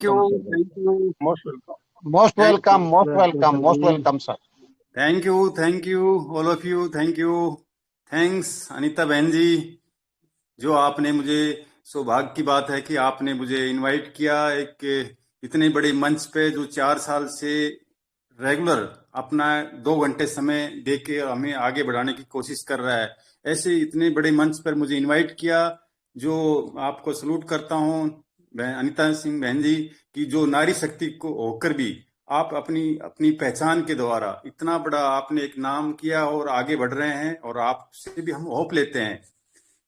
Thank you, Most welcome. Most Thank welcome, you. most welcome, sir. thank you, all of you, thank you. Thanks, Anita बहन जी, जो आपने मुझे, सौभाग्य की बात है कि आपने मुझे इनवाइट किया एक इतने बड़े मंच पे, जो 4 साल से रेगुलर अपना 2 घंटे समय दे के हमें आगे बढ़ाने की कोशिश कर रहा है। ऐसे इतने बड़े मंच पर मुझे इनवाइट किया, जो आपको सलूट करता हूँ अनीता सिंह बहन जी की, जो नारी शक्ति को होकर भी आप अपनी अपनी पहचान के द्वारा इतना बड़ा आपने एक नाम किया और आगे बढ़ रहे हैं, और आपसे भी हम होप लेते हैं,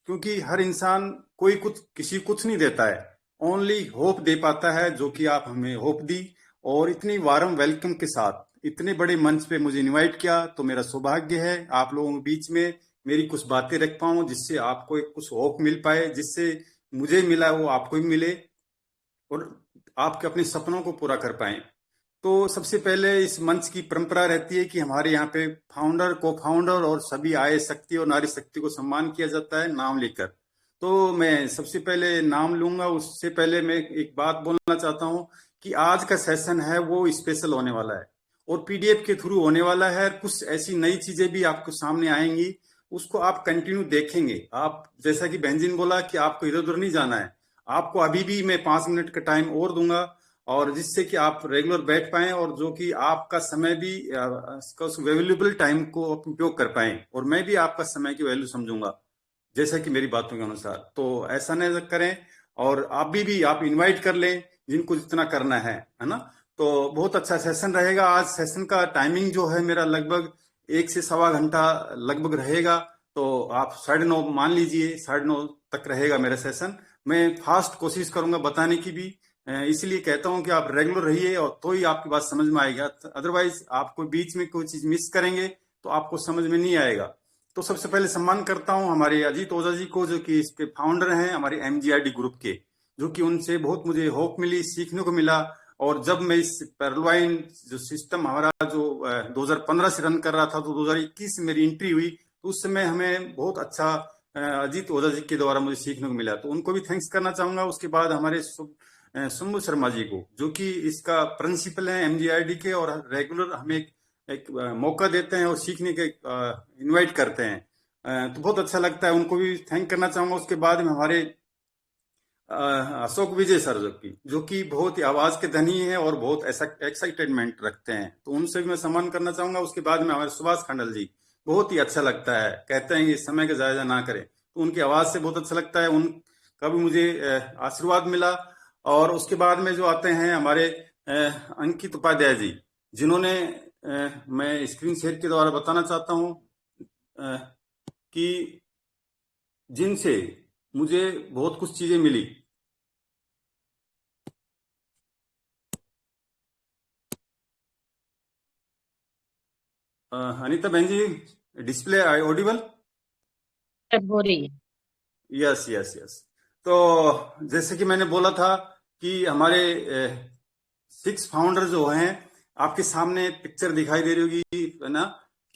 क्योंकि हर इंसान कोई किसी कुछ नहीं देता है, ओनली होप दे पाता है, जो कि आप हमें होप दी। और इतनी वार्म वेलकम के साथ इतने बड़े मंच पे मुझे इनवाइट किया, तो मेरा सौभाग्य है आप लोगों के बीच में मेरी कुछ बातें रख पाऊं, जिससे आपको एक कुछ होप मिल पाए, जिससे मुझे मिला वो आपको भी मिले और आपके अपने सपनों को पूरा कर पाए। तो सबसे पहले इस मंच की परंपरा रहती है कि हमारे यहाँ पे फाउंडर, को फाउंडर और सभी आय शक्ति और नारी शक्ति को सम्मान किया जाता है नाम लेकर। तो मैं सबसे पहले नाम लूंगा, उससे पहले मैं एक बात बोलना चाहता हूँ कि आज का सेशन है वो स्पेशल होने वाला है और पीडीएफ के थ्रू होने वाला है। कुछ ऐसी नई चीजें भी आपको सामने आएंगी, उसको आप कंटिन्यू देखेंगे। आप जैसा कि बहन जी ने बोला कि आपको इधर उधर नहीं जाना है, आपको अभी भी मैं 5 मिनट का टाइम और दूंगा, और जिससे कि आप रेगुलर बैठ पाएं और जो कि आपका समय भी उस वैल्यूएबल टाइम को उपयोग कर पाएं, और मैं भी आपका समय की वैल्यू समझूंगा जैसा कि मेरी बातों के अनुसार। तो ऐसा नहीं करें, और आप भी आप इनवाइट कर लें जिनको जितना करना है ना। तो बहुत अच्छा सेशन रहेगा। आज सेशन का टाइमिंग जो है मेरा लगभग 1 से सवा घंटा लगभग रहेगा, तो आप 9:30 मान लीजिए, 9:30 तक रहेगा मेरा सेशन। मैं फास्ट कोशिश करूंगा बताने की भी, इसलिए कहता हूं कि आप रेगुलर रहिए और तो ही आपकी बात समझ में आएगा, अदरवाइज आपको बीच में कोई चीज मिस करेंगे तो आपको समझ में नहीं आएगा। तो सबसे पहले सम्मान करता हूं हमारे अजीत ओझा जी को, जो कि इसके फाउंडर हैं हमारे एमजीआरडी ग्रुप के, जो कि उनसे बहुत मुझे होप मिली, सीखने को मिला। और जब मैं इस पैरलवाइन जो सिस्टम हमारा जो 2015 से रन कर रहा था, तो 2021 में मेरी एंट्री हुई, तो उस समय हमें बहुत अच्छा अजीत ओझा जी के द्वारा मुझे सीखने को मिला, तो उनको भी थैंक्स करना चाहूंगा। उसके बाद हमारे सुम्बु शर्मा जी को, जो कि इसका प्रिंसिपल है एमजीआरडी के, और रेगुलर हमें एक मौका देते हैं और सीखने के इनवाइट करते हैं, तो बहुत अच्छा लगता है, उनको भी थैंक करना चाहूंगा। उसके बाद में हमारे अशोक विजय सर, जो कि बहुत ही आवाज के धनी है और बहुत ऐसा एक्साइटेडमेंट रखते हैं, तो उनसे भी मैं सम्मान करना चाहूंगा। उसके बाद में हमारे सुभाष खंडल जी, बहुत ही अच्छा लगता है, कहते हैं कि समय का जायजा ना करें, तो उनकी आवाज से बहुत अच्छा लगता है, उनका भी मुझे आशीर्वाद मिला। और उसके बाद में जो आते हैं हमारे अंकित उपाध्याय जी, जिन्होंने मैं स्क्रीन शेयर के द्वारा बताना चाहता हूं कि जिनसे मुझे बहुत कुछ चीजें मिली। अनीता बहन जी, डिस्प्ले ऑडिबल हो रही है? Yes yes yes. तो जैसे कि मैंने बोला था कि हमारे 6 फाउंडर जो हैं, आपके सामने पिक्चर दिखाई दे रही होगी, है ना,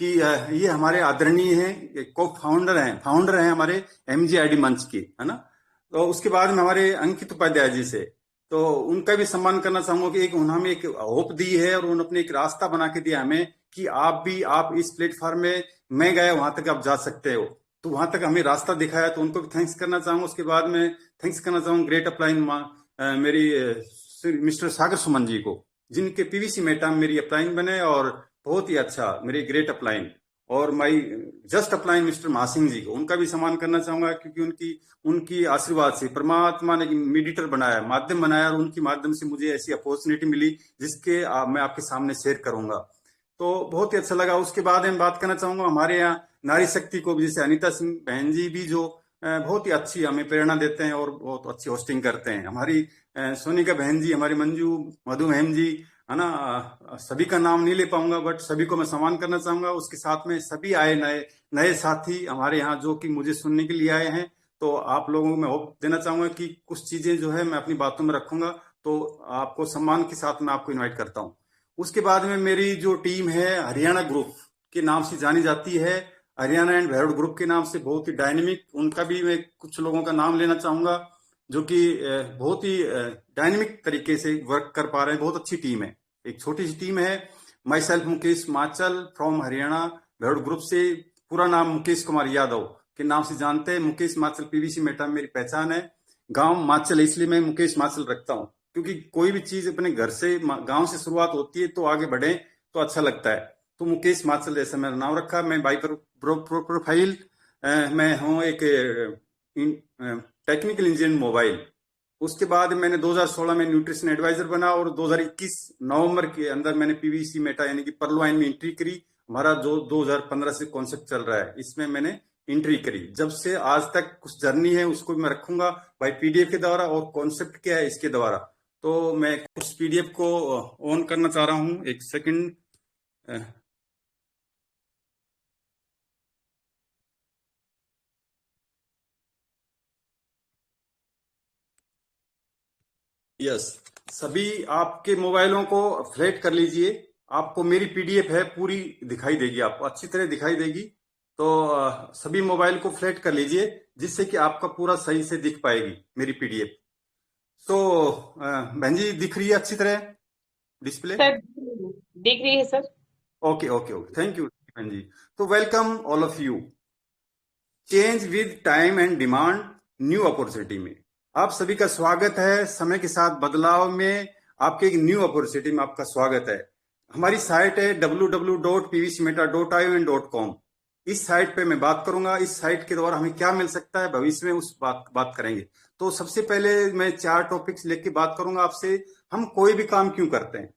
कि ये हमारे आदरणीय हैं, को फाउंडर हैं हमारे एमजीआईडी मंच की, है ना। तो उसके बाद में हमारे अंकित उपाध्याय जी से, तो उनका भी सम्मान करना चाहूंगा कि एक उन्होंने एक होप दी है और उन्होंने एक रास्ता बना के दिया हमें कि आप इस प्लेटफॉर्म में, मैं गया वहां तक आप जा सकते हो, तो वहां तक हमें रास्ता दिखाया, तो उनको भी थैंक्स करना चाहूंगा। उसके बाद में थैंक्स करना चाहूंगा ग्रेट अपलाइन मेरी मिस्टर सागर सुमन जी को, जिनके पीवीसी मेटा में मेरी अपलाइन बने, और बहुत ही अच्छा मेरी ग्रेट अपलाइन, और my just upline mister Mahasingh ji को, उनका भी सम्मान करना चाहूंगा, क्योंकि उनकी आशीर्वाद से परमात्मा ने मीडिएटर बनाया, माध्यम बनाया, और उनकी माध्यम से मुझे ऐसी अपॉर्चुनिटी मिली जिसके मैं आपके सामने शेयर करूंगा, तो बहुत ही अच्छा लगा। उसके बाद मैं बात करना चाहूंगा हमारे यहाँ नारी शक्ति को, जैसे अनीता सिंह बहन जी भी, जो बहुत ही अच्छी हमें प्रेरणा देते हैं और बहुत अच्छी होस्टिंग करते हैं। हमारी सोनिका बहन जी, हमारी मंजू मधु बहन जी, है ना, सभी का नाम नहीं ले पाऊंगा, बट सभी को मैं सम्मान करना चाहूंगा। उसके साथ में सभी आए नए नए साथी हमारे यहाँ, जो कि मुझे सुनने के लिए आए हैं, तो आप लोगों को मैं होप देना चाहूंगा कि कुछ चीजें जो है मैं अपनी बातों में रखूंगा, तो आपको सम्मान के साथ मैं आपको इन्वाइट करता हूँ। उसके बाद में मेरी जो टीम है हरियाणा ग्रुप के नाम से जानी जाती है, हरियाणा एंड भैरव ग्रुप के नाम से, बहुत ही डायनेमिक, उनका भी मैं कुछ लोगों का नाम लेना चाहूंगा। जो कि बहुत ही डायनेमिक तरीके से वर्क कर पा रहे हैं। बहुत अच्छी टीम है, एक छोटी सी टीम है। My self Mukesh Machal from Haryana Bhairav group से। पूरा नाम मुकेश कुमार यादव के नाम से जानते हैं। मुकेश माचल पीवीसी मेटा में मेरी पहचान है। गांव माचल, इसलिए मैं मुकेश माचल रखता हूँ, क्योंकि कोई भी चीज अपने घर से गांव से शुरुआत होती है तो आगे बढ़े तो अच्छा लगता है। तो मुकेश माचल जैसा मेरा नाम रखा। मैं बाई प्रोफाइल मैं हूँ एक टेक्निकल इंजीनियर मोबाइल। उसके बाद मैंने 2016 में न्यूट्रिशन एडवाइजर बना और 2021 नवंबर के अंदर मैंने पीवीसी मेटा यानी कि परलवाइन में एंट्री करी। हमारा जो 2015 से कॉन्सेप्ट चल रहा है, इसमें मैंने एंट्री करी। जब से आज तक कुछ जर्नी है उसको मैं रखूंगा भाई पीडीएफ के द्वारा, और कॉन्सेप्ट क्या है इसके द्वारा। तो मैं कुछ पीडीएफ को ऑन करना चाह रहा हूँ, एक सेकंड। यस, सभी आपके मोबाइलों को फ्लैट कर लीजिए। आपको मेरी पीडीएफ है पूरी दिखाई देगी, आपको अच्छी तरह दिखाई देगी। तो सभी मोबाइल को फ्लैट कर लीजिए, जिससे कि आपका पूरा सही से दिख पाएगी मेरी पीडीएफ। तो बहन जी, दिख रही है अच्छी तरह डिस्प्ले? सर दिख रही है sir. Okay okay okay, thank you बहन जी। तो welcome all of you. Change with time and demand, new opportunity में आप सभी का स्वागत है। समय के साथ बदलाव में आपके एक न्यू अपॉर्चुनिटी में आपका स्वागत है। हमारी साइट है www.pvcmeta.in.com। इस साइट पे मैं बात करूंगा, इस साइट के द्वारा हमें क्या मिल सकता है भविष्य में, उस बात करेंगे। तो सबसे पहले मैं 4 टॉपिक्स लेके बात करूंगा आपसे। हम कोई भी काम क्यों करते हैं,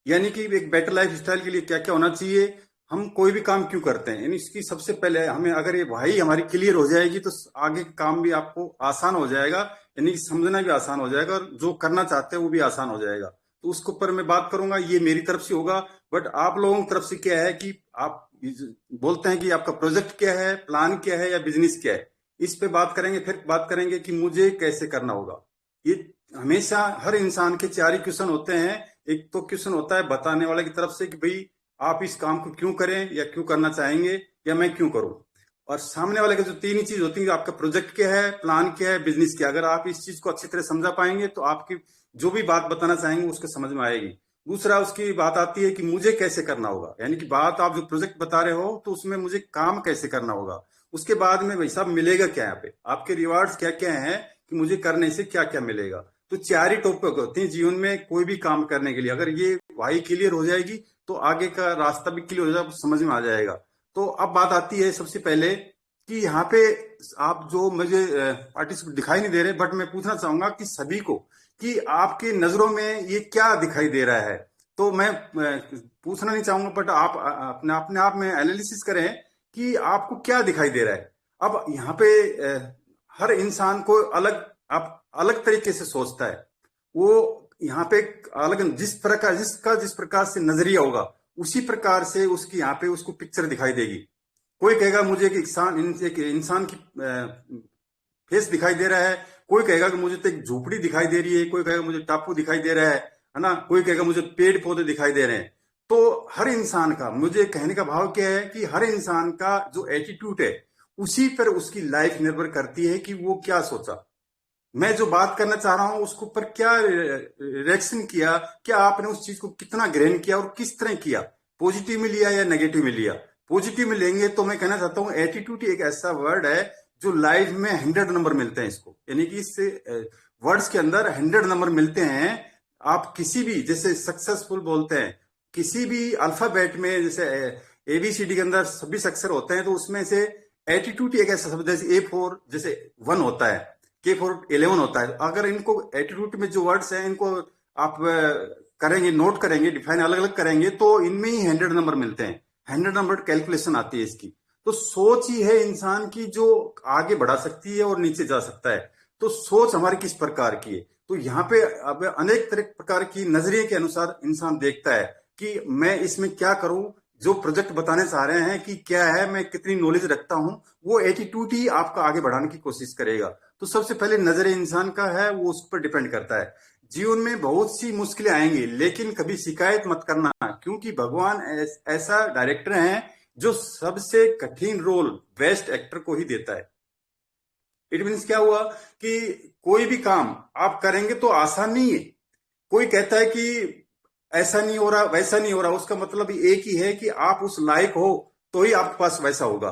यानी कि एक बेटर लाइफ स्टाइल के लिए क्या क्या होना चाहिए, हम कोई भी काम क्यों करते हैं, यानी इसकी सबसे पहले हमें अगर ये वही हमारी क्लियर हो जाएगी तो आगे काम भी आपको आसान हो जाएगा, यानी कि समझना भी आसान हो जाएगा और जो करना चाहते हैं वो भी आसान हो जाएगा। तो उसके ऊपर मैं बात करूंगा, ये मेरी तरफ से होगा। बट आप लोगों की तरफ से क्या है कि आप बोलते हैं कि आपका प्रोजेक्ट क्या है, प्लान क्या है या बिजनेस क्या है, इस पे बात करेंगे। फिर बात करेंगे कि मुझे कैसे करना होगा। ये हमेशा हर इंसान के 4 ही क्वेश्चन होते हैं। एक तो क्वेश्चन होता है बताने वाले की तरफ से कि भाई आप इस काम को क्यों करें या क्यों करना चाहेंगे या मैं क्यों करूं, और सामने वाले के जो 3 ही चीज होती है, आपका प्रोजेक्ट क्या है, प्लान क्या है, बिजनेस क्या है। अगर आप इस चीज को अच्छी तरह समझा पाएंगे तो आपकी जो भी बात बताना चाहेंगे उसको समझ में आएगी। दूसरा उसकी बात आती है कि मुझे कैसे करना होगा, यानी कि बात आप जो प्रोजेक्ट बता रहे हो तो उसमें मुझे काम कैसे करना होगा। उसके बाद में भाई साहब मिलेगा क्या, यहाँ पे आपके रिवार्ड्स क्या क्या है कि मुझे करने से क्या क्या मिलेगा। तो 4 ही टॉपिक होते हैं जीवन में कोई भी काम करने के लिए। अगर ये वाही क्लियर हो जाएगी तो आगे का रास्ता भी क्लियर हो जाएगा, समझ में आ जाएगा। तो अब बात आती है सबसे पहले कि यहाँ पे आप जो मुझे पार्टिसिपेट दिखाई नहीं दे रहे, बट मैं पूछना चाहूंगा कि सभी को कि आपकी नजरों में ये क्या दिखाई दे रहा है। तो मैं पूछना नहीं चाहूंगा, बट आप अपने अपने आप में एनालिसिस करें कि आपको क्या दिखाई दे रहा है। अब यहाँ पे हर इंसान को अलग आप अलग तरीके से सोचता है। वो यहाँ पे अलग जिस प्रकार से नजरिया होगा उसी प्रकार से उसकी यहाँ पे उसको पिक्चर दिखाई देगी। कोई कहेगा मुझे एक इंसान की फेस दिखाई दे रहा है, कोई कहेगा कि मुझे तो एक झोपड़ी दिखाई दे रही है, कोई कहेगा मुझे टापू दिखाई दे रहा है ना, कोई कहेगा मुझे पेड़ पौधे दिखाई दे रहे हैं। तो हर इंसान का, मुझे कहने का भाव क्या है कि हर इंसान का जो एटीट्यूड है उसी पर उसकी लाइफ निर्भर करती है कि वो क्या सोचा, मैं जो बात करना चाह रहा हूं उसके ऊपर क्या रिएक्शन किया, क्या आपने उस चीज को कितना ग्रहण किया और किस तरह किया, पॉजिटिव में लिया या नेगेटिव में लिया। पॉजिटिव में लेंगे तो मैं कहना चाहता हूं एटीट्यूड एक ऐसा वर्ड है जो लाइफ में 100 नंबर मिलते हैं इसको, यानी कि इससे वर्ड्स के अंदर 100 नंबर मिलते हैं। आप किसी भी, जैसे सक्सेसफुल बोलते हैं, किसी भी अल्फाबेट में जैसे एबीसीडी के अंदर सभी अक्षर होते हैं, तो उसमें से एटीट्यूड एक ऐसा शब्द है, जैसे A4 जैसे 1 होता है, K4 11 होता है। अगर इनको एटीट्यूड में जो वर्ड्स हैं इनको आप करेंगे, नोट करेंगे, डिफाइन अलग अलग करेंगे, तो इनमें ही 100 नंबर मिलते हैं। 100 नंबर कैलकुलेशन आती है इसकी। तो सोच ही है इंसान की जो आगे बढ़ा सकती है और नीचे जा सकता है। तो सोच हमारी किस प्रकार की है, तो यहाँ पे अब अनेक तरह प्रकार की नजरिए के अनुसार इंसान देखता है कि मैं इसमें क्या करूं। जो प्रोजेक्ट बताने चाह रहे हैं कि क्या है, मैं कितनी नॉलेज रखता हूं, वो एटीट्यूड ही आपका आगे बढ़ाने की कोशिश करेगा। तो सबसे पहले नजर इंसान का है, वो उस पर डिपेंड करता है। जीवन में बहुत सी मुश्किलें आएंगी, लेकिन कभी शिकायत मत करना, क्योंकि भगवान ऐसा डायरेक्टर है जो सबसे कठिन रोल बेस्ट एक्टर को ही देता है। इट मीन्स क्या हुआ कि कोई भी काम आप करेंगे तो आसान नहीं है। कोई कहता है कि ऐसा नहीं हो रहा, वैसा नहीं हो रहा, उसका मतलब एक ही है कि आप उस लायक हो तो ही आपके पास वैसा होगा।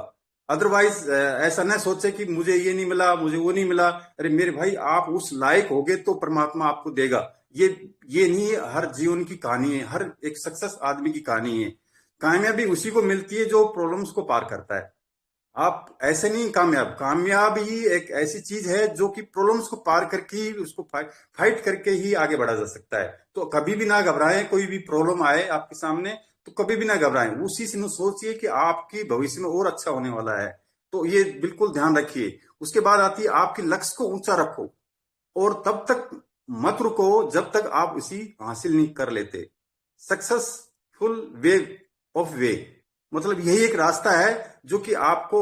अदरवाइज ऐसा ना सोचे कि मुझे ये नहीं मिला, मुझे वो नहीं मिला। अरे मेरे भाई, आप उस लायक होगे तो परमात्मा आपको देगा। ये ये नहीं है, हर जीवन की कहानी है, हर एक सक्सेस आदमी की कहानी है। कामयाबी उसी को मिलती है जो प्रॉब्लम्स को पार करता है। आप ऐसे नहीं कामयाब, कामयाब ही एक ऐसी चीज है जो कि प्रॉब्लम्स को पार करके ही उसको फाइट करके ही आगे बढ़ा जा सकता है। तो कभी भी ना घबराएं, कोई भी प्रॉब्लम आए आपके सामने तो कभी भी ना घबराएं, उसी से सोचिए कि आपकी भविष्य में और अच्छा होने वाला है। तो ये बिल्कुल ध्यान रखिए। उसके बाद आती है आपके लक्ष्य को ऊंचा रखो, और तब तक मत रुको जब तक आप उसी हासिल नहीं कर लेते। सक्सेसफुल वे ऑफ वे मतलब यही एक रास्ता है जो कि आपको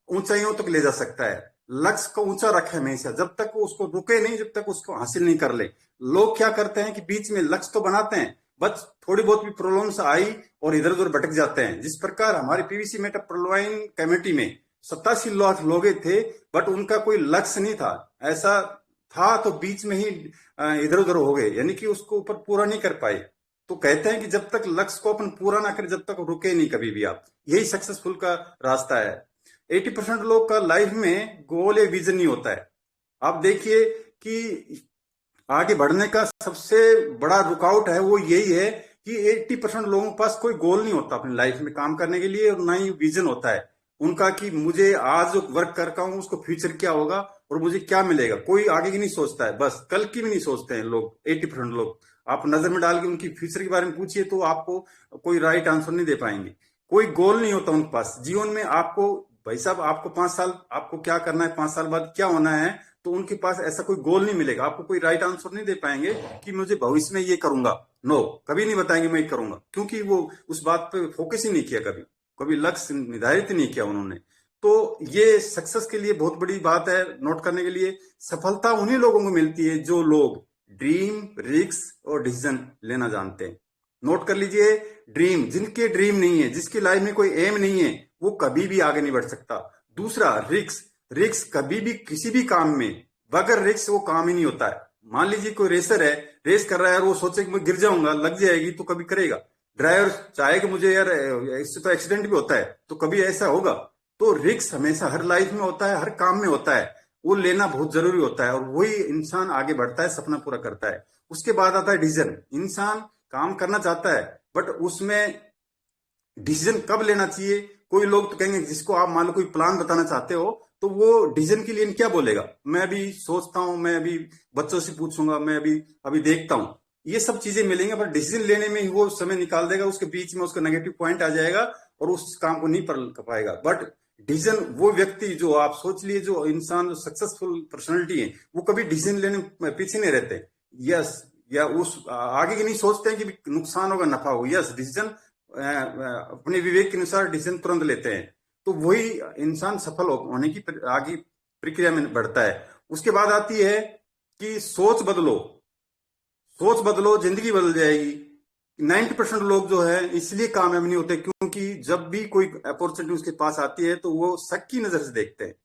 ऊंचाइयों तक ले जा सकता है। लक्ष्य को ऊंचा रखे हमेशा, जब तक वो उसको रुके नहीं, जब तक उसको हासिल नहीं कर ले। लोग क्या करते हैं कि बीच में लक्ष्य तो बनाते हैं, बस थोड़ी बहुत भी प्रॉब्लम्स आई और इधर उधर भटक जाते हैं। जिस प्रकार हमारे पीवीसी मेटा प्रलोवाइन कमेटी में 87 लाख लोग थे, बट उनका कोई लक्ष्य नहीं था। ऐसा था तो बीच में ही इधर उधर हो गए, यानी कि उसको ऊपर पूरा नहीं कर पाए। तो कहते हैं कि जब तक लक्ष्य को अपन पूरा ना करें, जब तक रुके नहीं कभी भी आप। यही सक्सेसफुल का रास्ता है। 80% लोग का लाइफ में गोल या विजन नहीं होता है। आप देखिए कि आगे बढ़ने का सबसे बड़ा रुकावट है वो यही है कि 80% लोगों के पास कोई गोल नहीं होता अपनी लाइफ में काम करने के लिए, और ना ही विजन होता है उनका कि मुझे आज जो वर्क कर रहा हूं उसको फ्यूचर क्या होगा और मुझे क्या मिलेगा। कोई आगे की नहीं सोचता है, बस कल की भी नहीं सोचते हैं लोग। 80% लोग आप नजर में डाल के उनकी फ्यूचर के बारे में पूछिए तो आपको कोई राइट आंसर नहीं दे पाएंगे। कोई गोल नहीं होता उनके पास जीवन में। आपको भाई साहब, आपको 5 साल आपको क्या करना है, 5 साल बाद क्या होना है, तो उनके पास ऐसा कोई गोल नहीं मिलेगा। आपको कोई राइट आंसर नहीं दे पाएंगे कि मुझे भविष्य में ये करूंगा। नो, कभी नहीं बताएंगे मैं ये करूंगा, क्योंकि वो उस बात पे फोकस ही नहीं किया, कभी कभी लक्ष्य निर्धारित नहीं किया उन्होंने। तो ये सक्सेस के लिए बहुत बड़ी बात है नोट करने के लिए। सफलता उन्हीं लोगों को मिलती है जो लोग ड्रीम, रिस्क और डिसीजन लेना जानते हैं। नोट कर लीजिए, ड्रीम, जिनके ड्रीम नहीं है, जिसकी लाइफ में कोई एम नहीं है, वो कभी भी आगे नहीं बढ़ सकता। दूसरा रिस्क, रिस्क कभी भी किसी भी काम में बगैर रिस्क वो काम ही नहीं होता है। मान लीजिए कोई रेसर है, रेस कर रहा है और वो सोचे कि मैं गिर जाऊंगा, लग जाएगी, तो कभी करेगा। ड्राइवर चाहे कि मुझे यार इससे तो एक्सीडेंट भी होता है, तो कभी ऐसा होगा। तो रिस्क हमेशा हर लाइफ में होता है, हर काम में होता है। वो लेना बहुत जरूरी होता है और वही इंसान आगे बढ़ता है, सपना पूरा करता है। उसके बाद आता है डिसीजन। इंसान काम करना चाहता है, बट उसमें डिसीजन कब लेना चाहिए। कोई लोग तो कहेंगे, जिसको आप मान लो कोई प्लान बताना चाहते हो तो वो डिसीजन के लिए क्या बोलेगा, मैं अभी सोचता हूं, मैं अभी बच्चों से पूछूंगा, मैं अभी अभी देखता हूं। ये सब चीजें मिलेंगे, पर डिसीजन लेने में ही वो समय निकाल देगा, उसके बीच में उसका नेगेटिव पॉइंट आ जाएगा और उस काम को नहीं कर पाएगा। बट डिसीजन, वो व्यक्ति जो आप सोच लिए, जो इंसान, जो सक्सेसफुल पर्सनैलिटी है, वो कभी डिसीजन लेने में पीछे नहीं रहते। यस, या उस आगे की नहीं सोचते हैं कि नुकसान होगा नफा हो। यस, डिसीजन अपने विवेक के अनुसार डिसीजन तुरंत लेते हैं। तो वही इंसान सफल होने की आगे प्रक्रिया में बढ़ता है। उसके बाद आती है कि सोच बदलो, सोच बदलो, जिंदगी बदल जाएगी। 90% लोग जो है इसलिए कामयाब नहीं होते क्योंकि जब भी कोई अपॉर्चुनिटी उसके पास आती है तो वो शक की नजर से देखते हैं।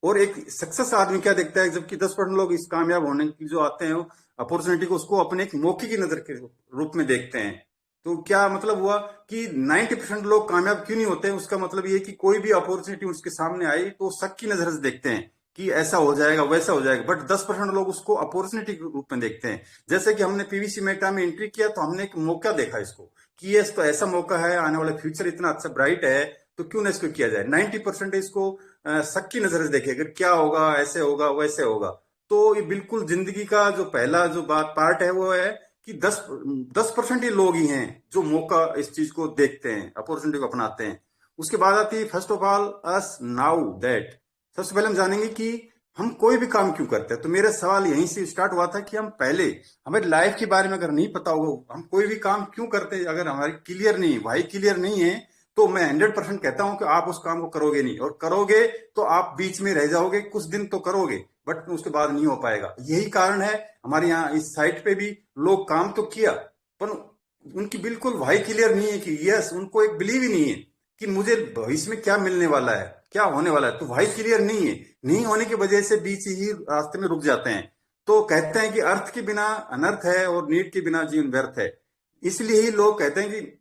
और एक सक्सेस आदमी क्या देखता है, जबकि 10% लोग इस कामयाब होने की जो आते हैं अपॉर्चुनिटी को, उसको अपने एक मौके की नजर के रूप में देखते हैं। तो क्या मतलब हुआ कि 90% लोग कामयाब क्यों नहीं होते हैं? उसका मतलब ये कि कोई भी अपॉर्चुनिटी उसके सामने आई तो शक की नजर से देखते हैं कि ऐसा हो जाएगा, वैसा हो जाएगा। बट 10% लोग उसको अपॉर्चुनिटी के रूप में देखते हैं। जैसे कि हमने पीवीसी मेटा में एंट्री किया तो हमने एक मौका देखा इसको कि ये तो ऐसा मौका है, आने वाला फ्यूचर इतना अच्छा ब्राइट है, तो क्यों ना इसको किया जाए। 90% इसको शक की नजर से देखे, अगर क्या होगा, ऐसे होगा, वैसे होगा। तो ये बिल्कुल जिंदगी का जो पहला जो बात पार्ट है वो है कि 10% ही लोग ही हैं जो मौका, इस चीज को देखते हैं, अपॉर्चुनिटी को अपनाते हैं। उसके बाद आती है first of all us now that. सबसे पहले हम जानेंगे कि हम कोई भी काम क्यों करते हैं। तो मेरा सवाल यहीं से स्टार्ट हुआ था कि हम पहले, हमें लाइफ के बारे में अगर नहीं पता हो, हम कोई भी काम क्यों करते हैं, अगर हमारी क्लियर नहीं, वाई क्लियर नहीं है, तो मैं 100% कहता हूं कि आप उस काम को करोगे नहीं, और करोगे तो आप बीच में रह जाओगे। कुछ दिन तो करोगे बट उसके बाद नहीं हो पाएगा। यही कारण है हमारे यहाँ इस साइट पे भी लोग काम तो किया, पर उनकी बिल्कुल वाई क्लियर नहीं है कि यस, उनको एक बिलीव ही नहीं है कि मुझे भविष्य में क्या मिलने वाला है, क्या होने वाला है, तो भाई क्लियर नहीं है। नहीं होने की वजह से बीच ही रास्ते में रुक जाते हैं। तो कहते हैं कि अर्थ के बिना अनर्थ है और नीड के बिना जीवन व्यर्थ है। इसलिए ही लोग कहते हैं कि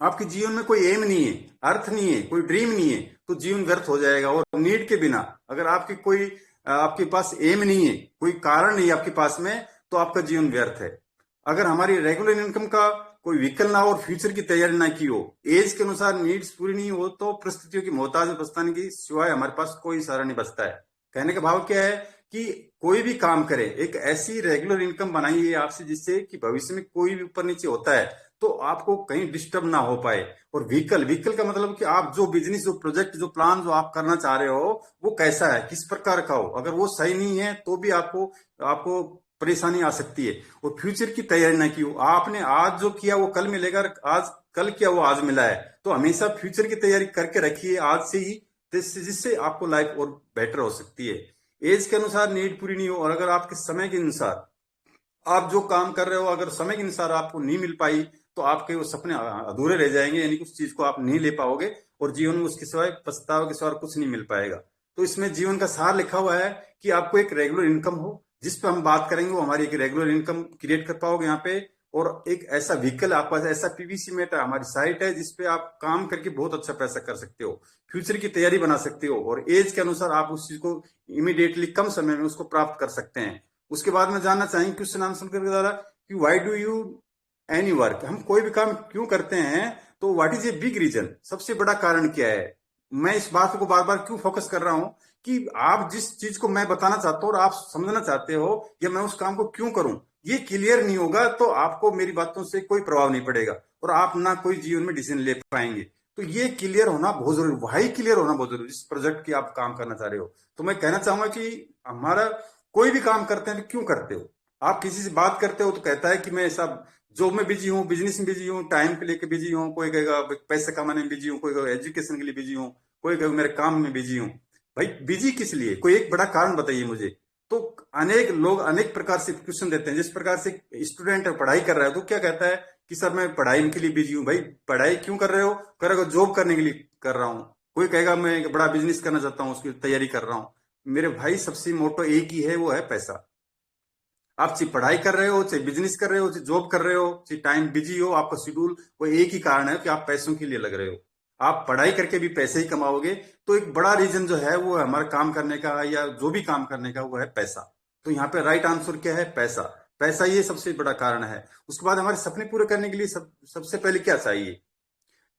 आपके जीवन में कोई एम नहीं है, अर्थ नहीं है, कोई ड्रीम नहीं है, तो जीवन व्यर्थ हो जाएगा। और नीड के बिना, अगर आपकी कोई आपके पास एम नहीं है, कोई कारण नहीं है आपके पास में, तो आपका जीवन व्यर्थ है। अगर हमारी रेगुलर इनकम का कोई विकल्प ना हो और फ्यूचर की तैयारी ना की हो, एज के अनुसार नीड्स पूरी नहीं हो, तो परिस्थितियों की मोहताज बचने की सिवाय हमारे पास कोई सहारा नहीं बचता है। कहने का भाव क्या है कि कोई भी काम करे, एक ऐसी रेगुलर इनकम बनाइए आपसे जिससे कि भविष्य में कोई भी ऊपर नीचे होता है तो आपको कहीं डिस्टर्ब ना हो पाए। और व्हीकल व्हीकल का मतलब कि आप जो बिजनेस, जो प्रोजेक्ट, जो प्लान जो आप करना चाह रहे हो वो कैसा है, किस प्रकार का हो, अगर वो सही नहीं है तो भी आपको आपको परेशानी आ सकती है। और फ्यूचर की तैयारी ना की हो, आपने आज जो किया वो कल मिलेगा, आज कल किया वो आज मिला है। तो हमेशा फ्यूचर की तैयारी करके रखिए आज से ही, जिससे आपको लाइफ और बेटर हो सकती है। एज के अनुसार नीड पूरी नहीं हो, और अगर आपके समय के अनुसार आप जो काम कर रहे हो अगर समय के अनुसार आपको नहीं मिल पाई, तो आपके वो सपने अधूरे रह जाएंगे, यानी कि उस चीज को आप नहीं ले पाओगे और जीवन में उसके सिवाय पछतावे के सिवाय कुछ नहीं मिल पाएगा। तो इसमें जीवन का सार लिखा हुआ है कि आपको एक रेगुलर इनकम हो, जिस पे हम बात करेंगे वो हमारी एक रेगुलर इनकम क्रिएट कर पाओगे यहाँ पे। और एक ऐसा व्हीकल आपके पास, ऐसा पीवीसी मेट हमारी साइट है जिसपे आप काम करके बहुत अच्छा पैसा कर सकते हो, फ्यूचर की तैयारी बना सकते हो, और एज के अनुसार आप उस चीज को इमीडिएटली कम समय में उसको प्राप्त कर सकते हैं। उसके बाद में जानना चाहेंगे क्वेश्चन आंसर के द्वारा कि why do you any work, हम कोई भी काम क्यों करते हैं, तो what is a big reason, सबसे बड़ा कारण क्या है। मैं इस बात को बार बार क्यों फोकस कर रहा हूं कि आप जिस चीज को मैं बताना चाहता हूं और आप समझना चाहते हो या मैं उस काम को क्यों करूं, ये क्लियर नहीं होगा तो आपको मेरी बातों से कोई प्रभाव नहीं पड़ेगा और आप ना कोई जीवन में डिसीजन ले पाएंगे। तो ये क्लियर होना बहुत जरूरी, भाई क्लियर होना बहुत जरूरी, जिस प्रोजेक्ट की आप काम करना चाह रहे हो। तो मैं कहना चाहूंगा कि हमारा कोई भी काम करते हैं तो क्यों करते हो, आप किसी से बात करते हो तो कहता है कि मैं सब जॉब में बिजी हूँ, बिजनेस में बिजी हूँ, टाइम के लेके बिजी हूँ, कोई कहेगा पैसे कमाने में बिजी हूँ, कोई कहेगा एजुकेशन के लिए बिजी हूँ, कोई कहेगा मेरे काम में बिजी हूँ। भाई बिजी किस लिए, कोई एक बड़ा कारण बताइए मुझे। तो अनेक लोग अनेक प्रकार से क्वेश्चन देते हैं। जिस प्रकार से स्टूडेंट पढ़ाई कर रहा है तो क्या कहता है कि सर मैं पढ़ाई के लिए बिजी हूँ। भाई पढ़ाई क्यों कर रहे हो, करेगा जॉब करने के लिए कर रहा हूँ। कोई कहेगा मैं एक बड़ा बिजनेस करना चाहता हूँ, उसकी तैयारी कर रहा हूँ। मेरे भाई सबसे मोटो एक ही है, वो है पैसा। आप चाहे पढ़ाई कर रहे हो, चाहे बिजनेस कर रहे हो, चाहे जॉब कर रहे हो, चाहे टाइम बिजी हो, आपका शेड्यूल, वो एक ही कारण है कि आप पैसों के लिए लग रहे हो। आप पढ़ाई करके भी पैसे ही कमाओगे। तो एक बड़ा रीजन जो है वो है हमारा काम करने का या जो भी काम करने का, वो है पैसा। तो यहाँ पे राइट आंसर क्या है, पैसा। पैसा ये सबसे बड़ा कारण है। उसके बाद हमारे सपने पूरे करने के लिए सबसे पहले क्या चाहिए,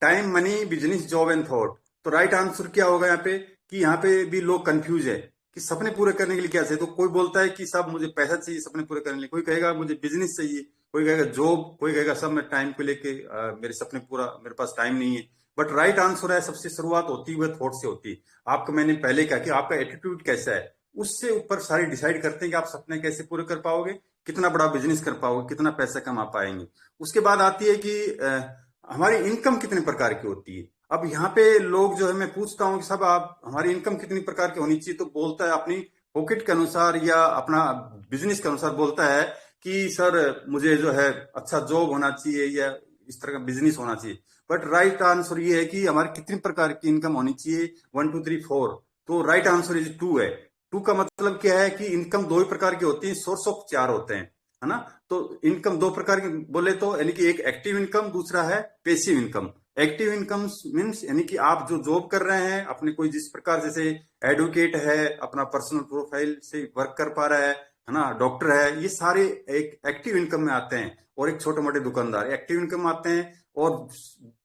time, money, business, job and thought. तो राइट आंसर क्या होगा यहाँ पे, कि यहाँ पे भी लोग कंफ्यूज है कि सपने पूरे करने के लिए क्या चाहिए। तो कोई बोलता है कि सब मुझे पैसा चाहिए सपने पूरे करने के लिए, कोई कहेगा मुझे बिजनेस चाहिए, कोई कहेगा जॉब, कोई कहेगा सब मैं टाइम को लेके मेरे सपने पूरा, मेरे पास टाइम नहीं है। बट राइट आंसर है, सबसे शुरुआत होती है थॉट से होती है। आपका, मैंने पहले कहा कि आपका एटीट्यूड कैसा है, उससे ऊपर सारे डिसाइड करते हैं कि आप सपने कैसे पूरे कर पाओगे, कितना बड़ा बिजनेस कर पाओगे, कितना पैसा कमा पाएंगे। उसके बाद आती है कि हमारी इनकम कितने प्रकार की होती है। अब यहाँ पे लोग जो है, मैं पूछता हूँ कि सब आप हमारी इनकम कितनी प्रकार की होनी चाहिए, तो बोलता है अपनी पॉकेट के अनुसार या अपना बिजनेस के अनुसार बोलता है कि सर मुझे जो है अच्छा जॉब होना चाहिए या इस तरह का बिजनेस होना चाहिए। बट राइट आंसर ये है कि हमारी कितनी प्रकार की इनकम होनी चाहिए, 1 2 3 4। तो राइट आंसर इज 2 है। 2 का मतलब क्या है कि इनकम दो ही प्रकार की होती है, सोर्स ऑफ 4 होते हैं, है ना। तो इनकम दो प्रकार की बोले तो, यानी कि एक एक्टिव इनकम, दूसरा है passive income. Active income means यानी कि आप जो जॉब कर रहे हैं अपने, कोई जिस प्रकार जैसे एडवोकेट है, अपना पर्सनल प्रोफाइल से वर्क कर पा रहा है ना, डॉक्टर है, ये सारे एक एक्टिव इनकम में आते हैं। और एक छोटे मोटे दुकानदार एक्टिव इनकम आते हैं। और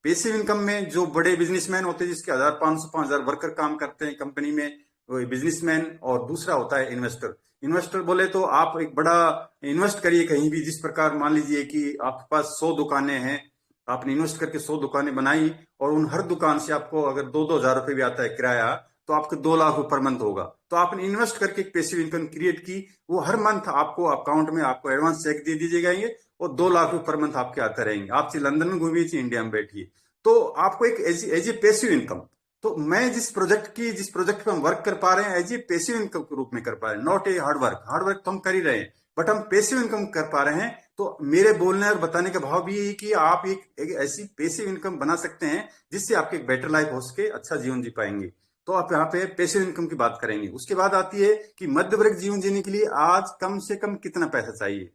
पेसिव इनकम में जो बड़े बिजनेसमैन होते हैं जिसके 1500 5000 वर्कर काम करते हैं कंपनी में, वो बिजनेसमैन। और दूसरा होता है इन्वेस्टर। इन्वेस्टर बोले तो आप एक बड़ा इन्वेस्ट करिए कहीं भी, जिस प्रकार मान लीजिए कि आपके पास 100 दुकानें हैं, आपने इन्वेस्ट करके 100 दुकानें बनाई और उन हर दुकान से आपको अगर 2 2 हजार रुपए भी आता है किराया, तो आपके 2 लाख रुपए पर मंथ होगा। तो आपने इन्वेस्ट करके एक पेसिव इनकम क्रिएट की, वो हर मंथ आपको अकाउंट में आपको एडवांस चेक दे दिए जाएंगे और 2 लाख रुपए पर मंथ आपके आते रहेंगे। आप चाहे लंदन में घूमिए चाहे इंडिया में बैठिए, तो आपको एक एज ए पेसिव इनकम। तो मैं जिस प्रोजेक्ट पे हम वर्क कर पा रहे हैं एज ए पेसिव इनकम के रूप में कर पा रहे हैं, not a hard work. Hard work तो हम कर ही रहे हैं, बट हम पेसिव इनकम कर पा रहे हैं। तो मेरे बोलने और बताने का भाव भी यही कि आप एक ऐसी पेसिव इनकम बना सकते हैं जिससे आपकी एक बेटर लाइफ हो सके, अच्छा जीवन जी पाएंगे। तो आप यहाँ पे पैसिव इनकम की बात करेंगे। उसके बाद आती है कि मध्य वर्ग जीवन जीने के लिए आज कम से कम कितना पैसा चाहिए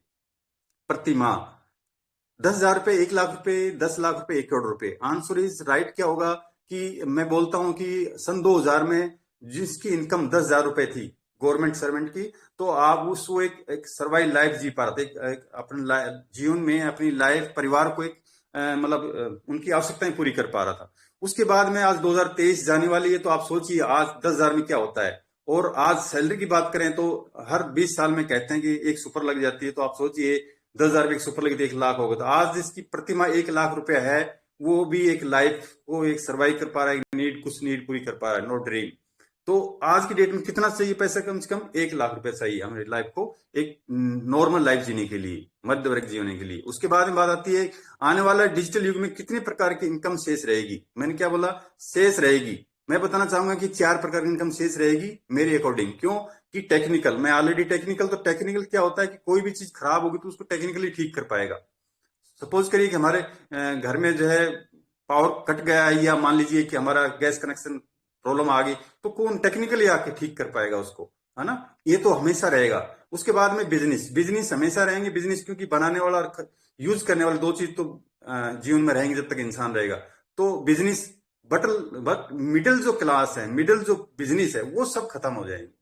प्रति माह। 10,000 रुपए, 1 लाख रुपए, 10 लाख रुपए, 1 करोड़ रुपए। आंसर इज राइट क्या होगा कि मैं बोलता हूं कि सन 2000 में जिसकी इनकम 10,000 रुपए थी गवर्नमेंट सर्वेंट की, तो आप उसको एक सर्वाइव लाइफ जी पा रहे थे, एक अपने जीवन में अपनी लाइफ परिवार को एक मतलब उनकी आवश्यकताएं पूरी कर पा रहा था। उसके बाद में आज 2023 जाने वाली है, तो आप सोचिए आज 10,000 में क्या होता है। और आज सैलरी की बात करें तो हर 20 साल में कहते हैं कि एक सुपर लग जाती है, तो आप सोचिए 10,000 में एक सुपर लगी तो 1 लाख होगा। तो आज जिसकी प्रतिमा 1 लाख रुपया है, वो भी एक लाइफ वो एक सर्वाइव कर पा रहा है, नीड कुछ नीड पूरी कर पा रहा है, नो ड्रीम। तो आज की डेट में कितना चाहिए पैसा? कम से कम 1 लाख रुपया चाहिए हमारी लाइफ को एक नॉर्मल लाइफ जीने के लिए, मध्य वर्ग जीने के लिए। उसके बाद में बात आती है आने वाला डिजिटल युग में कितने प्रकार की इनकम शेष रहेगी। मैंने क्या बोला? शेष रहेगी। मैं बताना चाहूंगा कि 4 प्रकार की इनकम शेष रहेगी मेरे अकॉर्डिंग। क्यों? कि टेक्निकल, मैं ऑलरेडी टेक्निकल, तो टेक्निकल क्या होता है कि कोई भी चीज खराब होगी तो उसको टेक्निकली ठीक कर पाएगा। सपोज करिए कि हमारे घर में जो है पावर कट गया है, या मान लीजिए कि हमारा गैस कनेक्शन प्रॉब्लम आ गई, तो कौन टेक्निकली आके ठीक कर पाएगा उसको, है ना? ये तो हमेशा रहेगा। उसके बाद में बिजनेस, बिजनेस हमेशा रहेंगे। बिजनेस क्योंकि बनाने वाला और यूज करने वाले दो चीज तो जीवन में रहेंगे जब तक इंसान रहेगा। तो बिजनेस बट मिडिल जो क्लास है, मिडिल जो बिजनेस है, वो सब खत्म हो जाएंगे,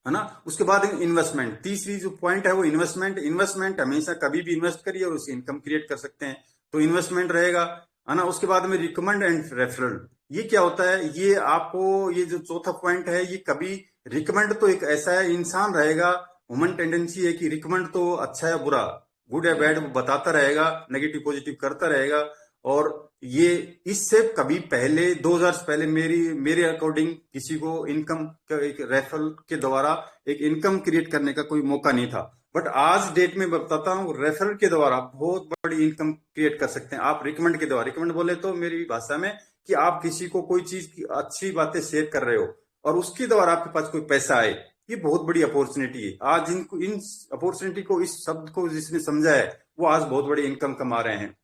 है ना? उसके बाद इन्वेस्टमेंट, तीसरी जो पॉइंट है वो इन्वेस्टमेंट। इन्वेस्टमेंट हमेशा कभी भी इन्वेस्ट करिए और उससे इनकम क्रिएट कर सकते हैं, तो इन्वेस्टमेंट रहेगा, है ना? उसके बाद में रिकमेंड एंड रेफरल। ये क्या होता है? ये आपको ये जो चौथा पॉइंट है, ये कभी रिकमेंड तो एक ऐसा है इंसान रहेगा, ह्यूमन टेंडेंसी है कि रिकमेंड तो अच्छा है बुरा, गुड या बैड वो बताता रहेगा, नेगेटिव पॉजिटिव करता रहेगा। और ये इससे कभी पहले 2000 से पहले मेरे अकॉर्डिंग किसी को इनकम एक रेफरल के द्वारा एक इनकम क्रिएट करने का कोई मौका नहीं था। बट आज डेट में बताता हूँ रेफरल के द्वारा बहुत बड़ी इनकम क्रिएट कर सकते हैं आप। रिकमेंड के द्वारा, रिकमेंड बोले तो मेरी भाषा में कि आप किसी को कोई चीज की अच्छी बातें शेयर कर रहे हो और उसके द्वारा आपके पास कोई पैसा आए, ये बहुत बड़ी अपॉर्चुनिटी है। आज इनको इन अपॉर्चुनिटी को, इस शब्द को जिसने समझा है, वो आज बहुत बड़ी इनकम कमा रहे हैं।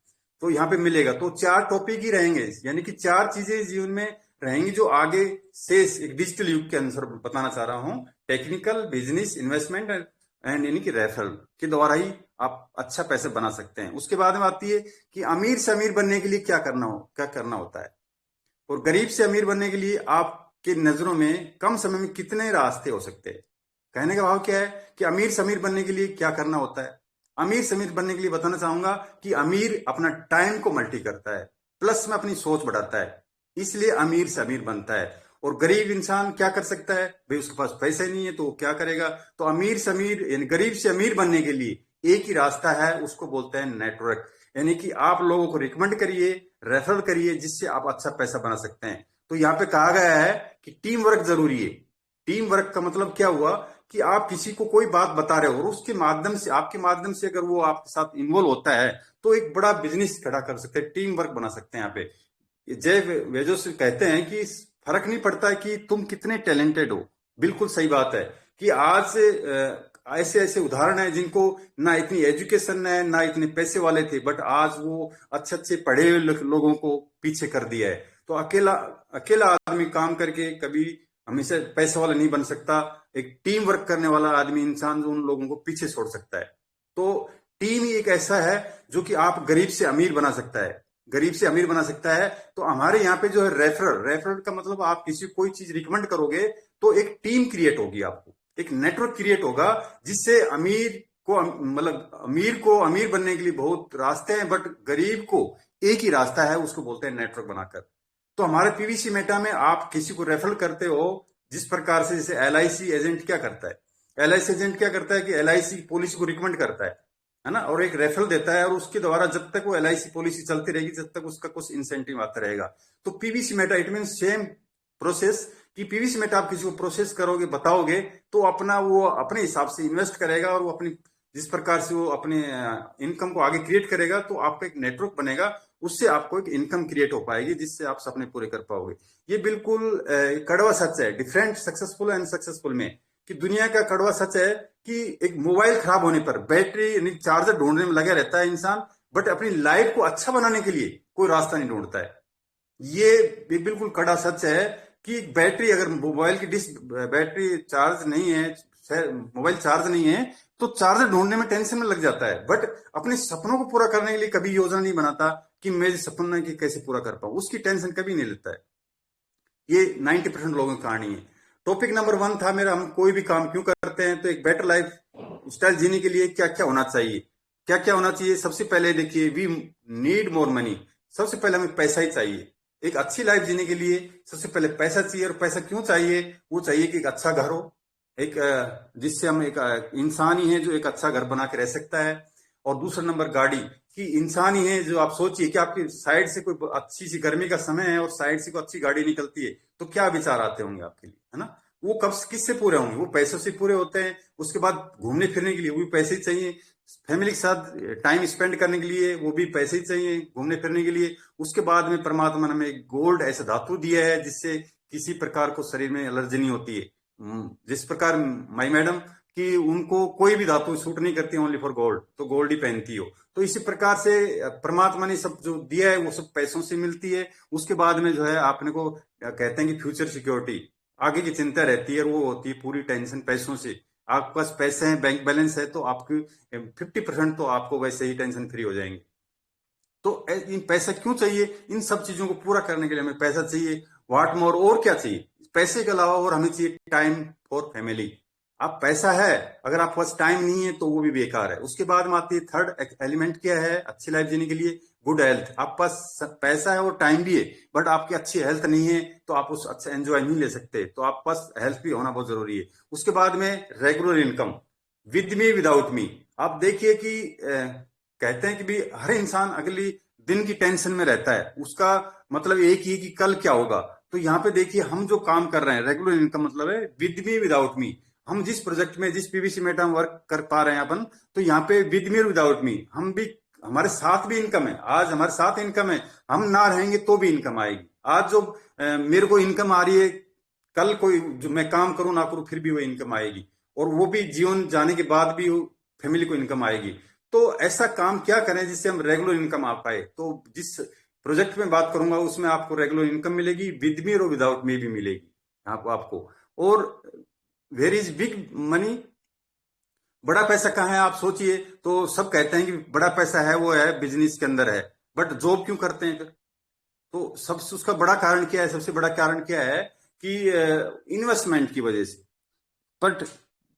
तो यहाँ पे मिलेगा। तो 4 टॉपिक ही रहेंगे, यानी कि 4 चीजें जीवन में रहेंगी जो आगे शेष एक डिजिटल युग के अनुसार बताना चाह रहा हूँ। टेक्निकल, बिजनेस, इन्वेस्टमेंट एंड यानी कि रेफरल के द्वारा ही आप अच्छा पैसे बना सकते हैं। उसके बाद में आती है कि अमीर से अमीर बनने के लिए क्या करना होता है, और गरीब से अमीर बनने के लिए आपके नजरों में कम समय में कितने रास्ते हो सकते हैं। कहने का भाव क्या है कि अमीर से अमीर बनने के लिए क्या करना होता है। अमीर से अमीर बनने के लिए बताना चाहूंगा कि अमीर अपना टाइम को मल्टी करता है, प्लस में अपनी सोच बढ़ाता है, इसलिए अमीर से अमीर बनता है। और गरीब इंसान क्या कर सकता है? भाई उसके पास पैसा ही नहीं है तो वो क्या करेगा? तो अमीर से अमीर यानी गरीब से अमीर बनने के लिए एक ही रास्ता है, उसको बोलते हैं नेटवर्क। यानी कि आप लोगों को रिकमेंड करिए, रेफरल करिए, जिससे आप अच्छा पैसा बना सकते हैं। तो यहाँ पे कहा गया है कि टीम वर्क जरूरी है। टीम वर्क का मतलब क्या हुआ कि आप किसी को कोई बात बता रहे हो और उसके माध्यम से, आपके माध्यम से अगर वो आपके साथ इन्वॉल्व होता है तो एक बड़ा बिजनेस खड़ा कर सकते हैं, टीम वर्क बना सकते हैं। यहाँ पे जय वेजोस कहते हैं कि फर्क नहीं पड़ता है कि तुम कितने टैलेंटेड हो। बिल्कुल सही बात है कि आज से ऐसे ऐसे उदाहरण है जिनको ना इतनी एजुकेशन है ना इतने पैसे वाले थे, बट आज वो अच्छे अच्छे पढ़े हुए लोगों को पीछे कर दिया है। तो अकेला अकेला आदमी काम करके कभी हमेशा पैसे वाला नहीं बन सकता। एक टीम वर्क करने वाला आदमी, इंसान, जो उन लोगों को पीछे छोड़ सकता है। तो टीम ही एक ऐसा है जो कि आप गरीब से अमीर बना सकता है, गरीब से अमीर बना सकता है। तो हमारे यहाँ पे जो है रेफरल, रेफरल का मतलब आप किसी को कोई चीज रिकमेंड करोगे तो एक टीम क्रिएट होगी, आपको एक नेटवर्क क्रिएट होगा, जिससे अमीर को मतलब अमीर को अमीर बनने के लिए बहुत रास्ते हैं, बट गरीब को एक ही रास्ता है, उसको बोलते हैं नेटवर्क बनाकर। तो हमारे पीवीसी मेटा में आप किसी को रेफर करते हो जिस प्रकार से, जैसे एलआईसी एजेंट क्या करता है, एलआईसी एजेंट क्या करता है कि एलआईसी पॉलिसी को रिकमेंड करता है ना, और एक रेफरल देता है, और उसके द्वारा जब तक वो एलआईसी पॉलिसी चलती रहेगी, जब तक उसका कुछ इंसेंटिव आता रहेगा। तो PVC Meta it mean same process कि पीवीसी मेटा आप किसी को प्रोसेस करोगे, बताओगे, तो अपना वो अपने हिसाब से इन्वेस्ट करेगा, और वो अपनी जिस प्रकार से वो अपने इनकम को आगे क्रिएट करेगा, तो आपका एक नेटवर्क बनेगा, उससे आपको एक इनकम क्रिएट हो पाएगी, जिससे आप सपने पूरे कर पाओगे। ये बिल्कुल कड़वा सच है डिफरेंट सक्सेसफुल एंड सक्सेसफुल में, कि दुनिया का कड़वा सच है कि एक मोबाइल खराब होने पर बैटरी यानी चार्जर ढूंढने में लगा रहता है इंसान, बट अपनी लाइफ को अच्छा बनाने के लिए कोई रास्ता नहीं ढूंढता है। ये बिल्कुल कड़ा सच है कि बैटरी, अगर मोबाइल की डिस बैटरी चार्ज नहीं है, मोबाइल चार्ज नहीं है, तो चार्जर ढूंढने में टेंशन में लग जाता है, बट अपने सपनों को पूरा करने के लिए कभी योजना नहीं बनाता कि मेरे सपना की कैसे पूरा कर पाऊं, उसकी टेंशन कभी नहीं लेता है। ये 90% लोगों की कहानी है। टॉपिक नंबर 1 था मेरा, हम कोई भी काम क्यों करते हैं, तो एक बेटर लाइफ स्टाइल जीने के लिए क्या क्या होना चाहिए। क्या क्या होना चाहिए, सबसे पहले देखिए, वी नीड मोर मनी। सबसे पहले हमें पैसा ही चाहिए। एक अच्छी लाइफ जीने के लिए सबसे पहले पैसा चाहिए। और पैसा क्यों चाहिए, वो चाहिए कि एक अच्छा घर हो, एक जिससे हम एक इंसान ही है जो एक अच्छा घर बना के रह सकता है। और दूसरा नंबर गाड़ी, कि इंसान ही है जो, आप सोचिए कि आपकी साइड से कोई अच्छी सी गर्मी का समय है और साइड से कोई अच्छी गाड़ी निकलती है, तो क्या विचार आते होंगे आपके लिए, है ना। वो कब किससे पूरे होंगे, वो पैसों से पूरे होते हैं। उसके बाद घूमने फिरने के लिए वो भी पैसे ही चाहिए, फैमिली के साथ टाइम स्पेंड करने के लिए वो भी पैसे ही चाहिए, घूमने फिरने के लिए। उसके बाद में परमात्मा ने हमें गोल्ड ऐसा धातु दिया है जिससे किसी प्रकार को शरीर में एलर्जी नहीं होती है। जिस प्रकार माई मैडम, कि उनको कोई भी धातु सूट नहीं करती, ओनली फॉर गोल्ड, तो गोल्ड ही पहनती हो। तो इसी प्रकार से परमात्मा ने सब जो दिया है वो सब पैसों से मिलती है। उसके बाद में जो है आपने को कहते हैं कि फ्यूचर सिक्योरिटी, आगे की चिंता रहती है, और वो होती है पूरी टेंशन पैसों से। आपके पास पैसे हैं, बैंक बैलेंस है, तो आपकी 50% तो आपको वैसे ही टेंशन फ्री हो जाएंगे। तो इन पैसा क्यों चाहिए, इन सब चीजों को पूरा करने के लिए हमें पैसा चाहिए। व्हाट मोर, और क्या चाहिए पैसे के अलावा, और हमें चाहिए टाइम फॉर फैमिली। आप पैसा है, अगर आपके पास टाइम नहीं है तो वो भी बेकार है। उसके बाद में आती है थर्ड एलिमेंट, क्या है अच्छी लाइफ जीने के लिए, गुड हेल्थ। आपके पास पैसा है और टाइम भी है, बट आपकी अच्छी हेल्थ नहीं है, तो आप उस अच्छा एंजॉय नहीं ले सकते। तो आपके पास हेल्थ भी होना बहुत जरूरी है। उसके बाद में regular income, with me without me. आप देखिए कि कहते हैं कि भी हर इंसान अगली दिन की टेंशन में रहता है, उसका मतलब एक ही है कि कल क्या होगा। तो यहाँ पे देखिए, हम जो काम कर रहे हैं, रेगुलर इनकम मतलब है विद मी विदाउट मी। हम जिस प्रोजेक्ट में, जिस पीवीसी में हम वर्क कर पा रहे हैं अपन, तो यहाँ पे विद मी और विदाउट मी, हम भी, हमारे साथ भी इनकम है। आज हमारे साथ इनकम है, हम ना रहेंगे तो भी इनकम आएगी। आज जो मेरे को इनकम आ रही है, कल कोई जो मैं काम करूं ना करूं फिर भी वो इनकम आएगी, और वो भी जीवन जाने के बाद भी फैमिली को इनकम आएगी। तो ऐसा काम क्या करें जिससे हम रेगुलर इनकम आ पाए। तो जिस प्रोजेक्ट में बात करूंगा उसमें आपको रेगुलर इनकम मिलेगी, विद मी और विदाउट मी भी मिलेगी आपको। और वेर इज बिग मनी, बड़ा पैसा कहाँ है आप सोचिए। तो सब कहते हैं कि बड़ा पैसा है, वो है बिजनेस के अंदर है, बट जॉब क्यों करते हैं फिर। तो सबसे उसका बड़ा कारण क्या है, सबसे बड़ा कारण क्या है कि इन्वेस्टमेंट की वजह से। बट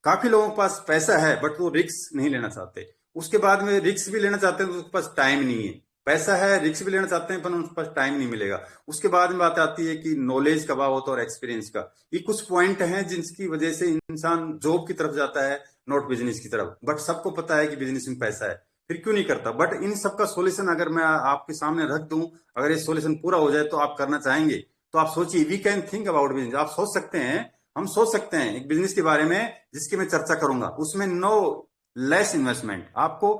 काफी लोगों के पास पैसा है बट वो रिस्क नहीं लेना चाहते। उसके बाद में रिस्क भी लेना चाहते हैं तो उनके पास टाइम नहीं है। पैसा है, रिस्क भी लेना चाहते हैं पर उनके पास टाइम नहीं मिलेगा। उसके बाद में बात आती है कि नॉलेज का अभाव होता है और एक्सपीरियंस का। ये कुछ पॉइंट हैं जिनकी वजह से इंसान जॉब की तरफ जाता है, नॉट बिजनेस की तरफ। बट सबको पता है कि बिजनेस में पैसा है, फिर क्यों नहीं करता। बट इन सबका सोल्यूशन अगर मैं आपके सामने रख दूं, अगर ये सोल्यूशन पूरा हो जाए तो आप करना चाहेंगे। तो आप सोचिए, we can think about business. आप सोच सकते हैं, हम सोच सकते हैं एक बिजनेस के बारे में जिसकी मैं चर्चा करूंगा। उसमें नो लेस इन्वेस्टमेंट, आपको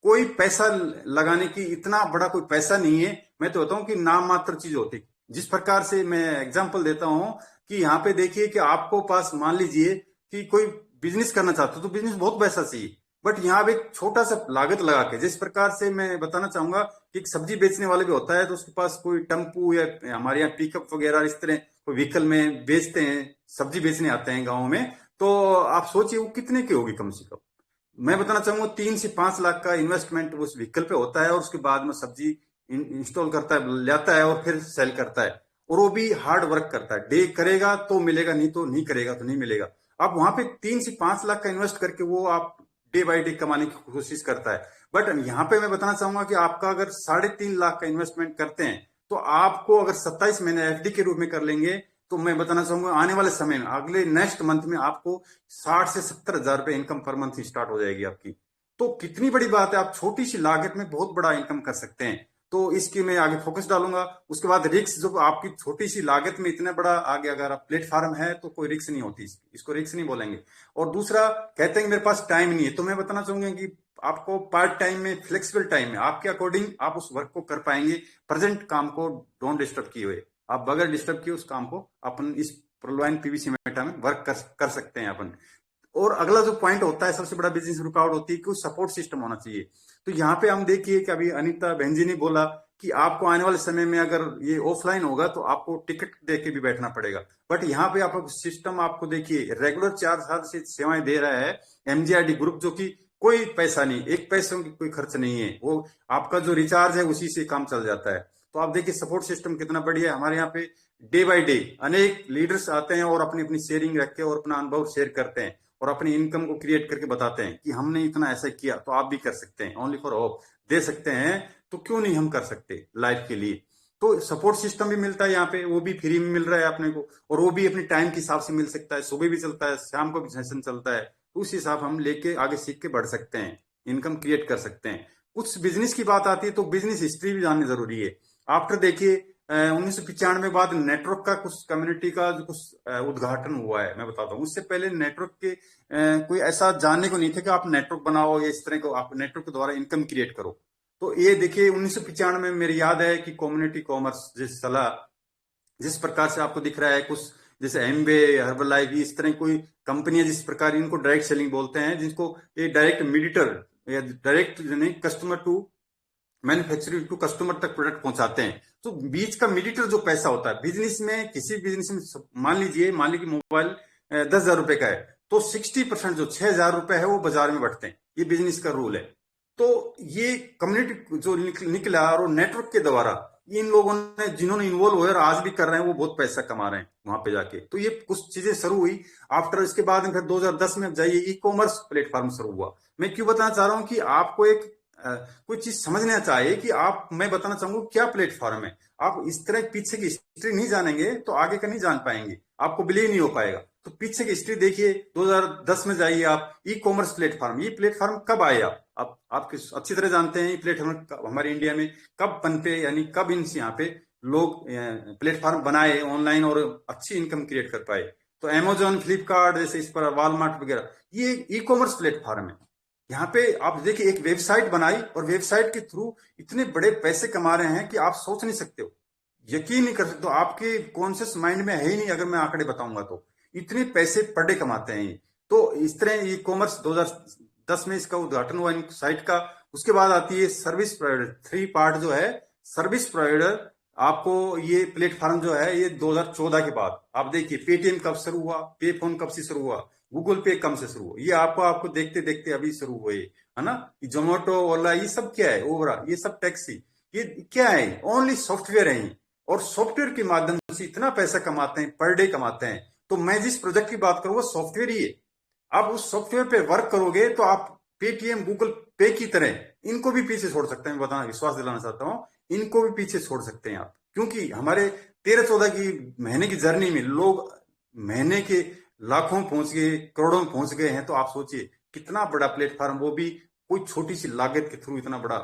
कोई पैसा लगाने की, इतना बड़ा कोई पैसा नहीं है। मैं तो बताऊं कि नाम मात्र चीज होती। जिस प्रकार से मैं एग्जांपल देता हूं कि यहाँ पे देखिए कि आपको पास, मान लीजिए कि कोई बिजनेस करना चाहता हो तो बिजनेस बहुत पैसा चाहिए, बट यहाँ पे एक छोटा सा लागत लगा के, जिस प्रकार से मैं बताना चाहूंगा कि एक सब्जी बेचने वाले भी होता है, तो उसके पास कोई टेम्पू या हमारे यहाँ पिकअप वगैरह इस तरह कोई व्हीकल में बेचते हैं, सब्जी बेचने आते हैं गाँव में। तो आप सोचिए वो कितने की होगी कम से कम। मैं बताना चाहूंगा 3 से 5 लाख का इन्वेस्टमेंट उस व्हीकल पे होता है, और उसके बाद में सब्जी इंस्टॉल करता है, लाता है और फिर सेल करता है। और वो भी हार्ड वर्क करता है, डे करेगा तो मिलेगा, नहीं तो नहीं करेगा तो नहीं मिलेगा। आप वहां पे 3 से 5 लाख का इन्वेस्ट करके वो आप डे बाय डे कमाने की कोशिश करता है। बट यहाँ पे मैं बताना चाहूंगा कि आपका अगर 3.5 लाख का इन्वेस्टमेंट करते हैं, तो आपको अगर 27 महीने एफडी के रूप में कर लेंगे, तो मैं बताना चाहूंगा आने वाले समय में, अगले नेक्स्ट मंथ में आपको 60 से 70 हजार रुपए इनकम पर मंथ स्टार्ट हो जाएगी आपकी। तो कितनी बड़ी बात है, आप छोटी सी लागत में बहुत बड़ा इनकम कर सकते हैं। तो इसकी मैं आगे फोकस डालूंगा। उसके बाद रिक्स, जो आपकी छोटी सी लागत में इतना बड़ा आगे अगर आप प्लेटफॉर्म है तो कोई रिक्स नहीं होती, इसको रिक्स नहीं बोलेंगे। और दूसरा, कहते हैं कि मेरे पास टाइम नहीं है, तो मैं बताना चाहूंगा कि आपको पार्ट टाइम में, फ्लेक्सिबल टाइम में आपके अकॉर्डिंग आप उस वर्क को कर पाएंगे। प्रेजेंट काम को डोंट डिस्टर्ब किए हुए, आप बगैर डिस्टर्ब किए उस काम को अपन इस प्रोलवाइन पीवीसी मेटा में वर्क कर सकते हैं अपन। और अगला जो पॉइंट होता है, सबसे बड़ा बिजनेस रुकावट होती है कि सपोर्ट सिस्टम होना चाहिए। तो यहाँ पे हम देखिए कि अभी अनिता बहन जी ने बोला कि आपको आने वाले समय में अगर ये ऑफलाइन होगा तो आपको टिकट दे के भी बैठना पड़ेगा। बट यहाँ पे आपको सिस्टम, आपको देखिए रेगुलर 4 साल से सेवाएं दे रहा है एमजीआरडी ग्रुप, जो कि कोई पैसा नहीं, एक पैसों की कोई खर्च नहीं है, वो आपका जो रिचार्ज है उसी से काम चल जाता है। तो आप देखिए सपोर्ट सिस्टम कितना बढ़िया है हमारे यहाँ पे। डे बाय डे अनेक लीडर्स आते हैं और अपनी अपनी शेयरिंग रख के और अपना अनुभव शेयर करते हैं और अपनी इनकम को क्रिएट करके बताते हैं कि हमने इतना ऐसा किया तो आप भी कर सकते हैं, ओनली फॉर होप दे सकते हैं, तो क्यों नहीं हम कर सकते लाइफ के लिए। तो सपोर्ट सिस्टम भी मिलता है यहाँ पे, वो भी फ्री में मिल रहा है अपने को, और वो भी अपने टाइम के हिसाब से मिल सकता है, सुबह भी चलता है शाम को भी सेशन चलता है। तो उस हिसाब हम लेके आगे सीख के बढ़ सकते हैं, इनकम क्रिएट कर सकते हैं। कुछ बिजनेस की बात आती है तो बिजनेस हिस्ट्री भी जाननी जरूरी है। आफ्टर देखिए 1995 बाद नेटवर्क का कुछ कम्युनिटी का जो कुछ उद्घाटन हुआ है, मैं बताता हूँ। उससे पहले नेटवर्क के कोई ऐसा जानने को नहीं था कि आप नेटवर्क बनाओ या इस तरह को आप नेटवर्क के द्वारा इनकम क्रिएट करो। तो ये देखिए 1995 में मेरी याद है कि कम्युनिटी कॉमर्स जिस सलाह, जिस प्रकार से आपको दिख रहा है कुछ, जैसे एम्बे, हर्बल लाइफ, इस तरह कोई कंपनियां जिस प्रकार, इनको डायरेक्ट सेलिंग बोलते हैं, जिसको ये डायरेक्ट मीडिएटर या डायरेक्ट नहीं, customer to manufacturing to customer तक प्रोडक्ट पहुंचाते हैं। तो बीच का मीडिएटर जो पैसा होता है बिजनेस में, किसी बिजनेस में मान लीजिए मोबाइल 10,000 रुपए का है, तो 60% जो 6,000 रुपए है वो बाजार में बढ़ते हैं। ये बिजनेस का रूल है। तो ये कम्युनिटी जो निकला और नेटवर्क के द्वारा इन लोगों ने, जिन्होंने इन्वॉल्व हुए और आज भी कर रहे हैं, वो बहुत पैसा कमा रहे हैं वहां पे जाके। तो ये कुछ चीजें शुरू हुई आफ्टर। इसके बाद में फिर 2010 में जाइए ई कॉमर्स प्लेटफॉर्म शुरू हुआ। मैं क्यों बताना चाह रहा हूँ कि आपको एक कोई चीज समझना चाहिए कि आप, मैं बताना चाहूंगा क्या प्लेटफॉर्म है। आप इस तरह पीछे की हिस्ट्री नहीं जानेंगे तो आगे का नहीं जान पाएंगे, आपको बिलीव नहीं हो पाएगा। तो पीछे की हिस्ट्री देखिए, 2010 में जाइए आप, ई कॉमर्स प्लेटफॉर्म, ये प्लेटफॉर्म कब आया आप अच्छी तरह जानते हैं। ये प्लेटफॉर्म हमारे इंडिया में कब पनपे, यानी कब इन यहाँ पे लोग प्लेटफॉर्म बनाए ऑनलाइन और अच्छी इनकम क्रिएट कर पाए। तो अमेजोन, फ्लिपकार्ट जैसे, इस पर वॉलमार्ट वगैरह, ये ई कॉमर्स प्लेटफॉर्म है। यहाँ पे आप देखिए एक वेबसाइट बनाई और वेबसाइट के थ्रू इतने बड़े पैसे कमा रहे हैं कि आप सोच नहीं सकते हो, यकीन नहीं कर सकते हो, आपके कॉन्शियस माइंड में है ही नहीं। अगर मैं आंकड़े बताऊंगा तो इतने पैसे पर डे कमाते हैं ये। तो इस तरह ई कॉमर्स 2010 में इसका उद्घाटन हुआ इन साइट का। उसके बाद आती है सर्विस प्रोवाइडर, 3 पार्ट जो है सर्विस प्रोवाइडर। आपको ये प्लेटफॉर्म जो है ये 2014 के बाद, आप देखिए पेटीएम कब शुरू हुआ, पे फोन कब से शुरू हुआ, गूगल पे कम से शुरू हुआ, ये आपको देखते देखते अभी शुरू हुए, है ना। जोमेटो, ओला, ये सब क्या है, ओबरा, ये सब टैक्सी, ये क्या है, ओनली सॉफ्टवेयर है। और सॉफ्टवेयर के माध्यम से इतना पैसा कमाते हैं, पर डे कमाते हैं। तो मैं जिस प्रोजेक्ट की बात करूँ वो सॉफ्टवेयर ही है। आप उस सॉफ्टवेयर पे वर्क करोगे तो आप पेटीएम, गूगल पे की तरह इनको भी पीछे छोड़ सकते हैं। बताना, विश्वास दिलाना चाहता हूँ, इनको भी पीछे छोड़ सकते हैं आप, क्योंकि हमारे 13-14 की महीने की जर्नी में लोग महीने के लाखों पहुंच गए, करोड़ों में पहुंच गए हैं। तो आप सोचिए कितना बड़ा प्लेटफॉर्म, वो भी कोई छोटी सी लागत के थ्रू इतना बड़ा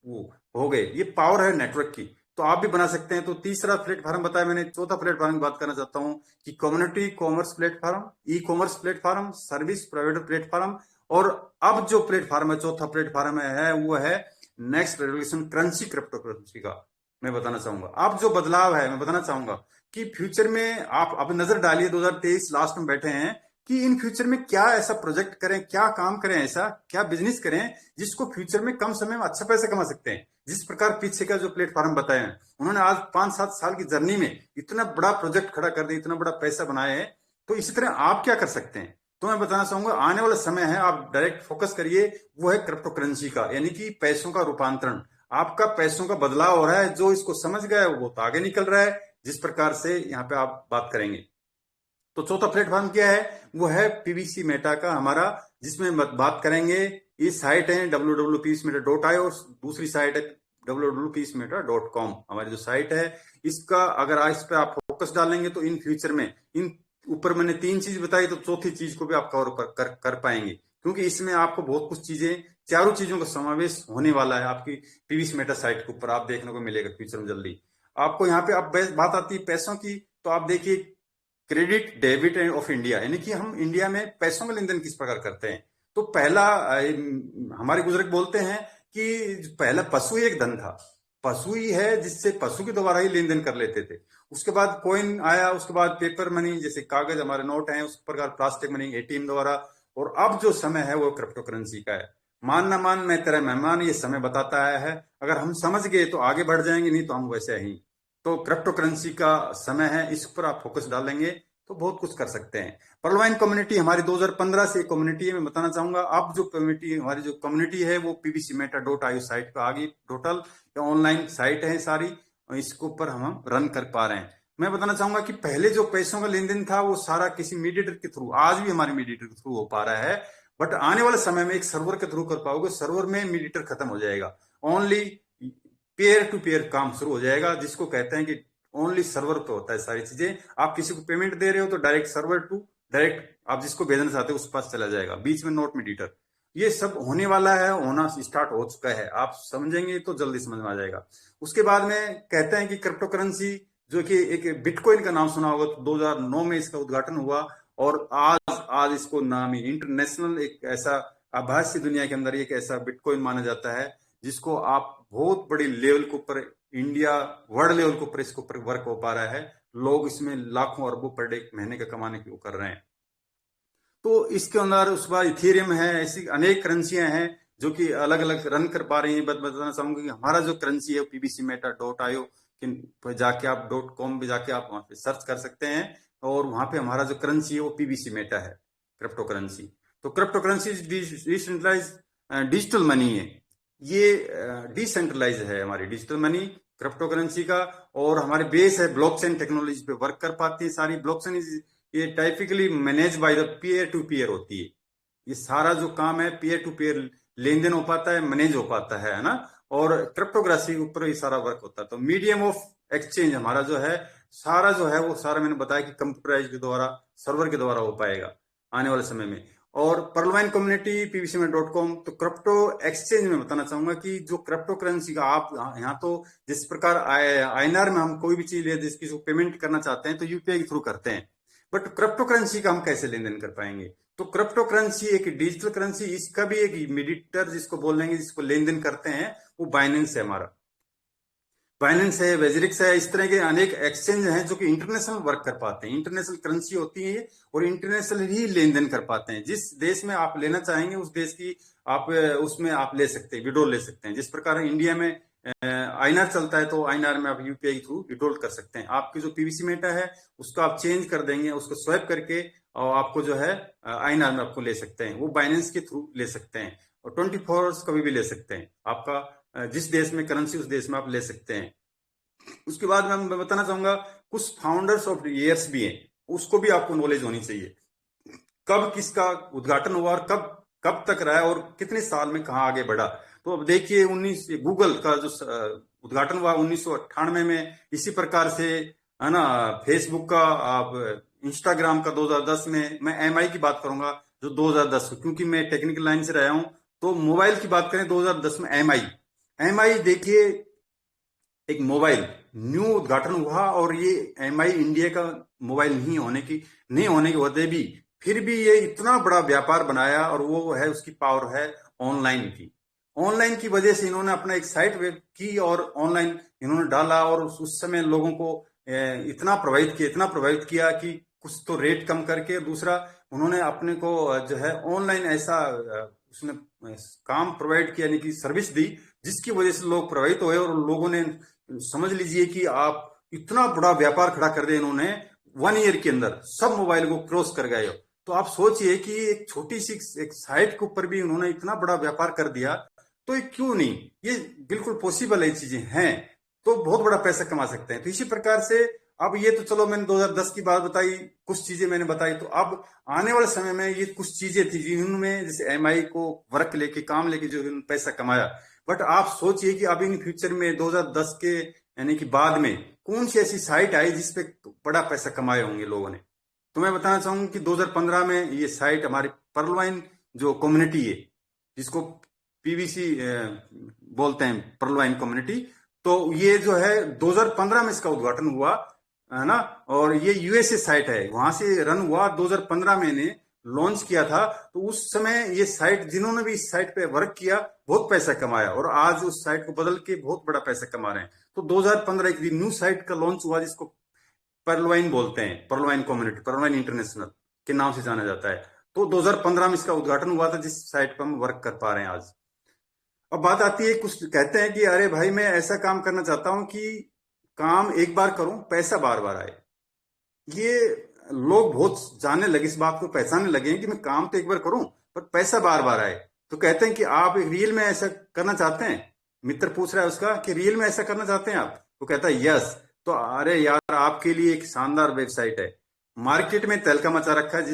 वो हो गए। ये पावर है नेटवर्क की, तो आप भी बना सकते हैं। तो तीसरा प्लेटफॉर्म बताया मैंने। चौथा प्लेटफॉर्म की बात करना चाहता हूं कि community commerce platform, e commerce platform, service provider platform. और अब जो प्लेटफॉर्म है, चौथा प्लेटफॉर्म है, वो है next revolution, currency, crypto currency का मैं बताना चाहूंगा। अब जो बदलाव है, मैं बताना चाहूंगा कि फ्यूचर में आप अब नजर डालिए, 2023 लास्ट में बैठे हैं, कि इन फ्यूचर में क्या ऐसा प्रोजेक्ट करें, क्या काम करें, ऐसा क्या बिजनेस करें जिसको फ्यूचर में कम समय में अच्छा पैसा कमा सकते हैं। जिस प्रकार पीछे का जो प्लेटफॉर्म बताया है उन्होंने, आज 5-7 साल की जर्नी में इतना बड़ा प्रोजेक्ट खड़ा कर दिया, इतना बड़ा पैसा बनाया है। तो इसी तरह आप क्या कर सकते हैं, तो मैं बताना चाहूंगा आने वाला समय है, आप डायरेक्ट फोकस करिए, वो है क्रिप्टो करेंसी का, यानी कि पैसों का रूपांतरण। आपका पैसों का बदलाव हो रहा है, जो इसको समझ गया है वो तो आगे निकल रहा है, जिस प्रकार से यहाँ पे आप बात करेंगे। तो चौथा प्लेटफॉर्म क्या है, वो है पीवीसी मेटा का हमारा, जिसमें बात करेंगे। ये साइट है www.peacemeta.ai और दूसरी साइट है www.peacemeta.com, हमारी जो साइट है। इसका अगर इस पर आप फोकस डालेंगे तो इन फ्यूचर में, इन ऊपर मैंने 3 चीज बताई, तो चौथी चीज को भी आप कवर कर पाएंगे, क्योंकि इसमें आपको बहुत कुछ चीजें, चारों चीजों का समावेश होने वाला है आपकी पीवीसी मेटा साइट के ऊपर, आप देखने को मिलेगा फ्यूचर में जल्दी आपको। यहाँ पे अब बात आती है पैसों की, तो आप देखिए क्रेडिट डेबिट ऑफ इंडिया, यानी कि हम इंडिया में पैसों का लेन देन किस प्रकार करते हैं। तो पहला हमारे बुजुर्ग बोलते हैं कि पहला पशु ही एक धन था, पशु ही है जिससे पशु के द्वारा ही लेन देन कर लेते थे। उसके बाद कॉइन आया, उसके बाद पेपर मनी, जैसे कागज हमारे नोट हैं, उस प्रकार प्लास्टिक मनी, एटीएम द्वारा। और अब जो समय है वो क्रिप्टो करेंसी का है। मान ना मान मैं तेरा मेहमान, ये समय बताता है। अगर हम समझ गए तो आगे बढ़ जाएंगे, नहीं तो हम वैसे ही। तो क्रिप्टो करेंसी का समय है, इस पर आप फोकस डालेंगे तो बहुत कुछ कर सकते हैं। पर्लवाइन कम्युनिटी हमारी 2015 से कम्युनिटी है। मैं बताना चाहूंगा, अब जो कम्युनिटी, हमारी जो कम्युनिटी है वो pbcmeta.io साइट पर आ गई। टोटल ऑनलाइन साइट है सारी, और इसके ऊपर हम रन कर पा रहे हैं। मैं बताना चाहूंगा कि पहले जो पैसों का लेन देन था वो सारा किसी मीडिएटर के थ्रू, आज भी हमारे मीडिएटर के थ्रू हो पा रहा है। बट आने वाले समय में एक सर्वर के थ्रू कर पाओगे, सर्वर में मीडिएटर खत्म हो जाएगा। ओनली पेयर टू पेयर काम शुरू हो जाएगा, जिसको कहते हैं कि ओनली सर्वर पे होता है सारी चीजें। आप किसी को पेमेंट दे रहे हो तो डायरेक्ट सर्वर टू डायरेक्ट आप जिसको भेजना चाहते हो उस पास चला जाएगा, बीच में नोट मीडिएटर। ये सब होने वाला है, होना स्टार्ट हो चुका है। आप समझेंगे तो जल्दी समझ में आ जाएगा। उसके बाद में कहते हैं कि क्रिप्टो करेंसी, जो कि एक बिटकॉइन का नाम सुना होगा, तो 2009 में इसका उद्घाटन हुआ। और आज आज इसको नाम ही इंटरनेशनल, एक ऐसा आभासी दुनिया के अंदर एक ऐसा बिटकॉइन माना जाता है जिसको आप बहुत बड़ी लेवल के ऊपर, इंडिया वर्ल्ड लेवल के ऊपर इसके ऊपर वर्क हो पा रहा है। लोग इसमें लाखों अरबों पर डे महीने का कमाने की वो कर रहे हैं। तो इसके अंदर उसके बाद इथेरियम है, ऐसी अनेक करेंसियां हैं जो कि अलग अलग रन कर पा रही हैं। बताना चाहूंगा कि हमारा जो करेंसी है pbcmeta.io पर जाके आप .com पे जाके आप वहां पे सर्च कर सकते हैं। और वहां पे हमारा जो करेंसी है वो पीबीसी मेटा है, क्रिप्टो करेंसी। तो crypto currency decentralize digital money है। ये डिसेंट्रलाइज है हमारी डिजिटल मनी, क्रिप्टो करेंसी का। और हमारे बेस है ब्लॉकचेन टेक्नोलॉजी पे वर्क कर पाती है सारी। ब्लॉकचेन ये typically manage by the peer to peer होती है। ये सारा जो काम है पीयर टू पीयर लेन देन हो पाता है, मैनेज हो पाता है ना। और क्रिप्टोग्राफी के ऊपर ये सारा वर्क होता है। तो मीडियम ऑफ एक्सचेंज हमारा जो है, सारा जो है वो सारा मैंने बताया कि कंप्यूटराइज के द्वारा, सर्वर के द्वारा हो पाएगा आने वाले समय में। और पर्लवाइन कम्युनिटी pbcmet.com। तो क्रिप्टो एक्सचेंज में बताना चाहूंगा कि जो क्रिप्टो करेंसी का आप यहाँ तो जिस प्रकार आईएनआर में हम कोई भी चीज ले, जिसकी पेमेंट करना चाहते हैं तो यूपीआई के थ्रू करते हैं। बट क्रिप्टो करेंसी का हम कैसे लेन देन कर पाएंगे? तो क्रिप्टो करेंसी एक डिजिटल करेंसी, इसका भी एक मीडिएटर जिसको बोल देंगे, जिसको लेन देन करते हैं, वो बाइनेंस है हमारा। बाइनेंस है, वेजरिक्स है, इस तरह के अनेक एक्सचेंज हैं जो कि इंटरनेशनल वर्क कर पाते हैं। इंटरनेशनल करेंसी होती है और इंटरनेशनल ही लेन देन कर पाते हैं। जिस देश में आप लेना चाहेंगे उस देश की आप उसमें आप ले सकते हैं, विड्रॉल ले सकते हैं। जिस प्रकार इंडिया में आईएनआर चलता है तो आईएनआर में आप यूपीआई थ्रू विड्रॉल कर सकते हैं। आपकी जो पीवीसी मेटा है उसको आप चेंज कर देंगे, उसको स्वैप करके और आपको जो है आईएनआर में आपको ले सकते हैं। वो बाइनेंस के थ्रू ले सकते हैं और 24 आवर्स कभी भी ले सकते हैं। आपका जिस देश में करेंसी उस देश में आप ले सकते हैं। उसके बाद मैं बताना चाहूंगा कुछ फाउंडर्स ऑफ ईयर्स भी हैं, उसको भी आपको नॉलेज होनी चाहिए। कब किसका उद्घाटन हुआ और कब कब तक रहा और कितने साल में कहाँ आगे बढ़ा। तो अब देखिए, गूगल का जो उद्घाटन हुआ 1998 में, इसी प्रकार से है ना। फेसबुक का, आप इंस्टाग्राम का 2010 में। मैं एमआई की बात करूंगा जो 2010, क्योंकि मैं टेक्निकल लाइन से रहा हूं। तो मोबाइल की बात करें 2010 में एमआई, एमआई देखिए एक मोबाइल न्यू उद्घाटन हुआ। और ये एमआई इंडिया का मोबाइल नहीं होने की वजह भी, फिर भी ये इतना बड़ा व्यापार बनाया। और वो है उसकी पावर है ऑनलाइन की। ऑनलाइन की वजह से इन्होंने अपना एक साइट वेब की और ऑनलाइन इन्होंने डाला। और उस समय लोगों को इतना प्रभावित किया कि कुछ तो रेट कम करके, दूसरा उन्होंने अपने को जो है ऑनलाइन ऐसा उसने काम प्रोवाइड किया, यानी कि सर्विस दी, जिसकी वजह से लोग प्रभावित हुए। और लोगों ने, समझ लीजिए कि आप इतना बड़ा व्यापार खड़ा कर दिया इन्होंने 1 ईयर के अंदर, सब मोबाइल को क्रॉस कर गए। तो आप सोचिए कि एक छोटी सी एक साइट के ऊपर भी उन्होंने इतना बड़ा व्यापार कर दिया। तो ये क्यों नहीं, ये बिल्कुल पॉसिबल है, चीजें हैं। तो बहुत बड़ा पैसा कमा सकते हैं। तो इसी प्रकार से अब ये तो चलो मैंने 2010 की बात बताई, कुछ चीजें मैंने बताई। तो अब आने वाले समय में ये कुछ चीजें थी जिनमें, जैसे एमआई को वर्क लेके, काम लेके जो पैसा कमाया। बट आप सोचिए कि अभी इन फ्यूचर में 2010 के यानी कि बाद में कौन सी ऐसी साइट आई जिसपे बड़ा पैसा कमाए होंगे लोगों ने। तो मैं बताना चाहूंगा कि 2015 में ये साइट हमारी पर्लवाइन जो कम्युनिटी है, जिसको पीवीसी बोलते हैं, पर्लवाइन कम्युनिटी। तो ये जो है 2015 में इसका उद्घाटन हुआ, है ना। और ये यूएसए साइट है, वहां से रन हुआ। 2015 में इन्हें लॉन्च किया था। तो उस समय ये साइट, जिन्होंने भी इस साइट पे वर्क किया, बहुत पैसा कमाया। और आज उस साइट को बदल के बहुत बड़ा पैसा कमा रहे हैं। तो 2015 एक न्यू साइट का लॉन्च हुआ जिसको पर्लवाइन बोलते हैं, पर्लवाइन कम्युनिटी, पर्लवाइन इंटरनेशनल के नाम से जाना जाता है। तो 2015 में इसका उद्घाटन हुआ था, जिस साइट पर हम वर्क कर पा रहे हैं आज। अब बात आती है, कुछ कहते हैं कि अरे भाई मैं ऐसा काम करना चाहता हूं कि काम एक बार करूं, पैसा बार बार आए। ये लोग बहुत जानने लगे, इस बात को पहचानने लगे हैं कि मैं काम तो एक बार करूं पर पैसा बार बार आए। तो कहते हैं कि आप रियल में ऐसा करना चाहते हैं? मित्र पूछ रहा है उसका कि रियल में ऐसा करना चाहते हैं आप? तो कहता है यस। तो अरे यार, आपके लिए एक शानदार वेबसाइट है, मार्केट में तहलका मचा रखा है,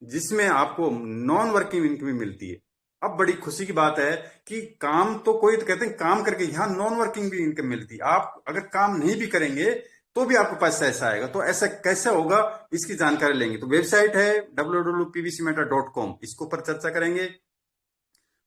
जिसमें आपको नॉन वर्किंग इनकम मिलती है। अब बड़ी खुशी की बात है कि काम तो कोई तो कहते हैं काम करके, यहाँ नॉन वर्किंग भी इनकम मिलती है। आप अगर काम नहीं भी करेंगे तो भी आपके पास ऐसा आएगा। तो ऐसा कैसे होगा, इसकी जानकारी लेंगे। तो वेबसाइट है www.pvcmeta.com, इसके ऊपर चर्चा करेंगे।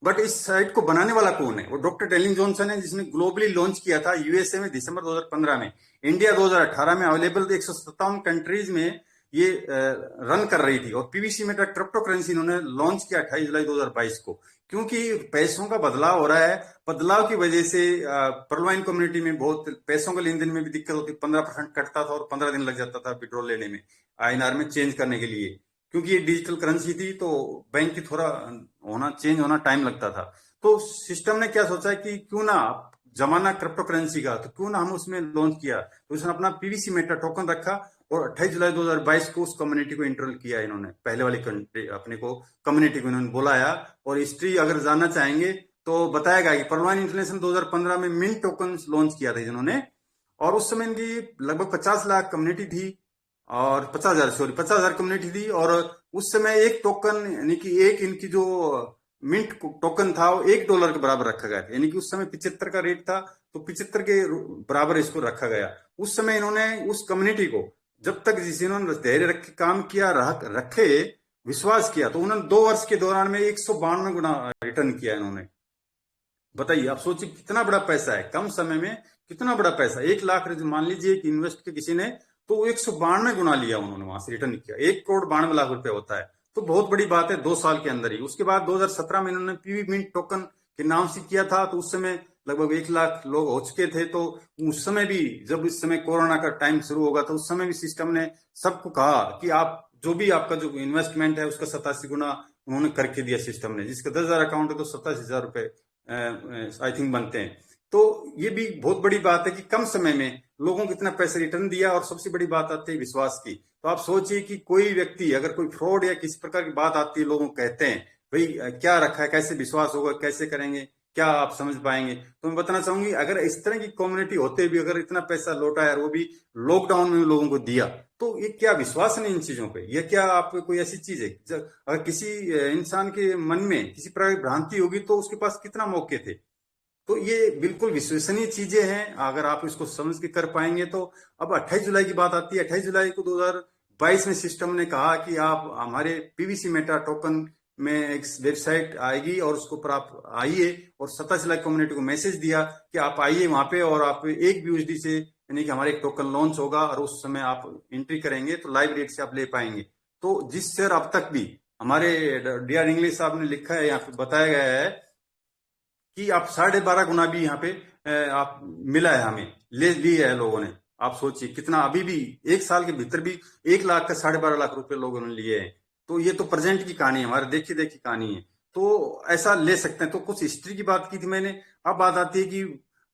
बट इस साइट को बनाने वाला कौन है? वो डॉक्टर टेलिंग जॉनसन है, जिसने ग्लोबली लॉन्च किया था यूएसए में दिसंबर 2015 में। इंडिया 2018 में अवेलेबल 157 कंट्रीज में ये रन कर रही थी। और पीवीसी मेटा क्रिप्टो करेंसी इन्होंने लॉन्च किया 28 जुलाई 2022 को। क्योंकि पैसों का बदलाव हो रहा है, बदलाव की वजह से परलवाइन कम्युनिटी में बहुत पैसों के लेन देन में भी दिक्कत होती। 15% कटता था और 15 दिन लग जाता था विड्रॉल लेने में, आईएनआर में चेंज करने के लिए। क्योंकि ये डिजिटल करेंसी थी तो बैंक की थोड़ा चेंज होना टाइम लगता था। तो सिस्टम ने क्या सोचा है कि क्यों ना, जमाना क्रिप्टो करेंसी का, तो क्यों ना हम उसमें लॉन्च किया। तो उसने अपना पीवीसी मेटा टोकन रखा और 28 जुलाई 2022 को उस कम्युनिटी को इंटरल किया। इन्होंने पहले वाली अपने को कम्युनिटी को इन्होंने बुलाया। और हिस्ट्री अगर जानना चाहेंगे तो बताएगा कि परलवाइन इंटरनेशनल 2015 में मिंट टोकन लॉन्च किया था जिन्होंने। और उस समय इनकी लगभग 50 लाख कम्युनिटी थी, और 50,000 कम्युनिटी थी। और उस समय एक टोकन, यानी कि एक इनकी जो मिंट टोकन था वो $1 के बराबर रखा गया था। यानी कि उस समय 75 का रेट था, तो 75 के बराबर इसको रखा गया। उस समय इन्होंने उस कम्युनिटी को, जब तक जिसे इन्होंने धैर्य रख के काम किया, रखे, विश्वास किया, तो उन्होंने 2 वर्ष के दौरान में 192 गुना रिटर्न किया इन्होंने। बताइए, आप सोचिए कितना बड़ा पैसा है कम समय में, कितना बड़ा पैसा। 1 लाख मान लीजिए कि इन्वेस्ट किया किसी ने, तो 192 गुना लिया उन्होंने, वहां से रिटर्न किया। 1 करोड़ 92 लाख रुपए होता है, तो बहुत बड़ी बात है 2 साल के अंदर ही। उसके बाद 2017 में इन्होंने पीवी मिंट टोकन के नाम से किया था। तो उस समय लगभग 1 लाख लोग हो चुके थे। तो उस समय भी, जब इस समय कोरोना का टाइम शुरू होगा, तो उस समय भी सिस्टम ने सबको कहा कि आप जो भी आपका जो इन्वेस्टमेंट है उसका 87 गुना उन्होंने करके दिया सिस्टम ने। जिसका 10,000 अकाउंट है तो 87,000 रुपए आई थिंक बनते हैं। तो ये भी बहुत बड़ी बात है कि कम समय में लोगों को इतना पैसा रिटर्न दिया। और सबसे बड़ी बात आती है विश्वास की। तो आप सोचिए कि कोई व्यक्ति अगर कोई फ्रॉड या किसी प्रकार की बात आती है, लोगों कहते हैं भाई क्या रखा है, कैसे विश्वास होगा, कैसे करेंगे, क्या आप समझ पाएंगे। तो मैं बताना चाहूंगी, अगर इस तरह की कम्युनिटी होते भी अगर इतना पैसा लौटा है, और वो भी लॉकडाउन में लोगों को दिया, तो ये क्या विश्वास नहीं इन चीजों पे? ये क्या आप कोई ऐसी चीज है? अगर किसी इंसान के मन में किसी प्रकार की भ्रांति होगी तो उसके पास कितना मौके थे। तो ये बिल्कुल विश्वसनीय चीजें हैं, अगर आप इसको समझ के कर पाएंगे तो। अब 28 जुलाई की बात आती है। 28 जुलाई को 2022 में सिस्टम ने कहा कि आप हमारे पीवीसी मेटा टोकन में एक वेबसाइट आएगी और उसके ऊपर आप आइए। और 27 लाख कम्युनिटी को मैसेज दिया कि आप आइए वहां पे, और आप एक BUSD से, यानी कि हमारे एक टोकन लॉन्च होगा और उस समय आप एंट्री करेंगे तो लाइव रेट से आप ले पाएंगे। तो जिस शेयर अब तक भी हमारे DR इंग्लिश साहब ने लिखा है, यहाँ पे बताया गया है कि आप 12.5 गुना भी यहाँ पे आप मिला है, हमें ले लिया है लोगों ने। आप सोचिए कितना, अभी भी 1 साल के भीतर भी 1 लाख का 12.5 लाख रुपए लोगों ने लिए हैं। तो ये तो प्रेजेंट की कहानी है, हमारे देखी देखी कहानी है। तो ऐसा ले सकते हैं। तो कुछ हिस्ट्री की बात की थी मैंने। अब बात आती है कि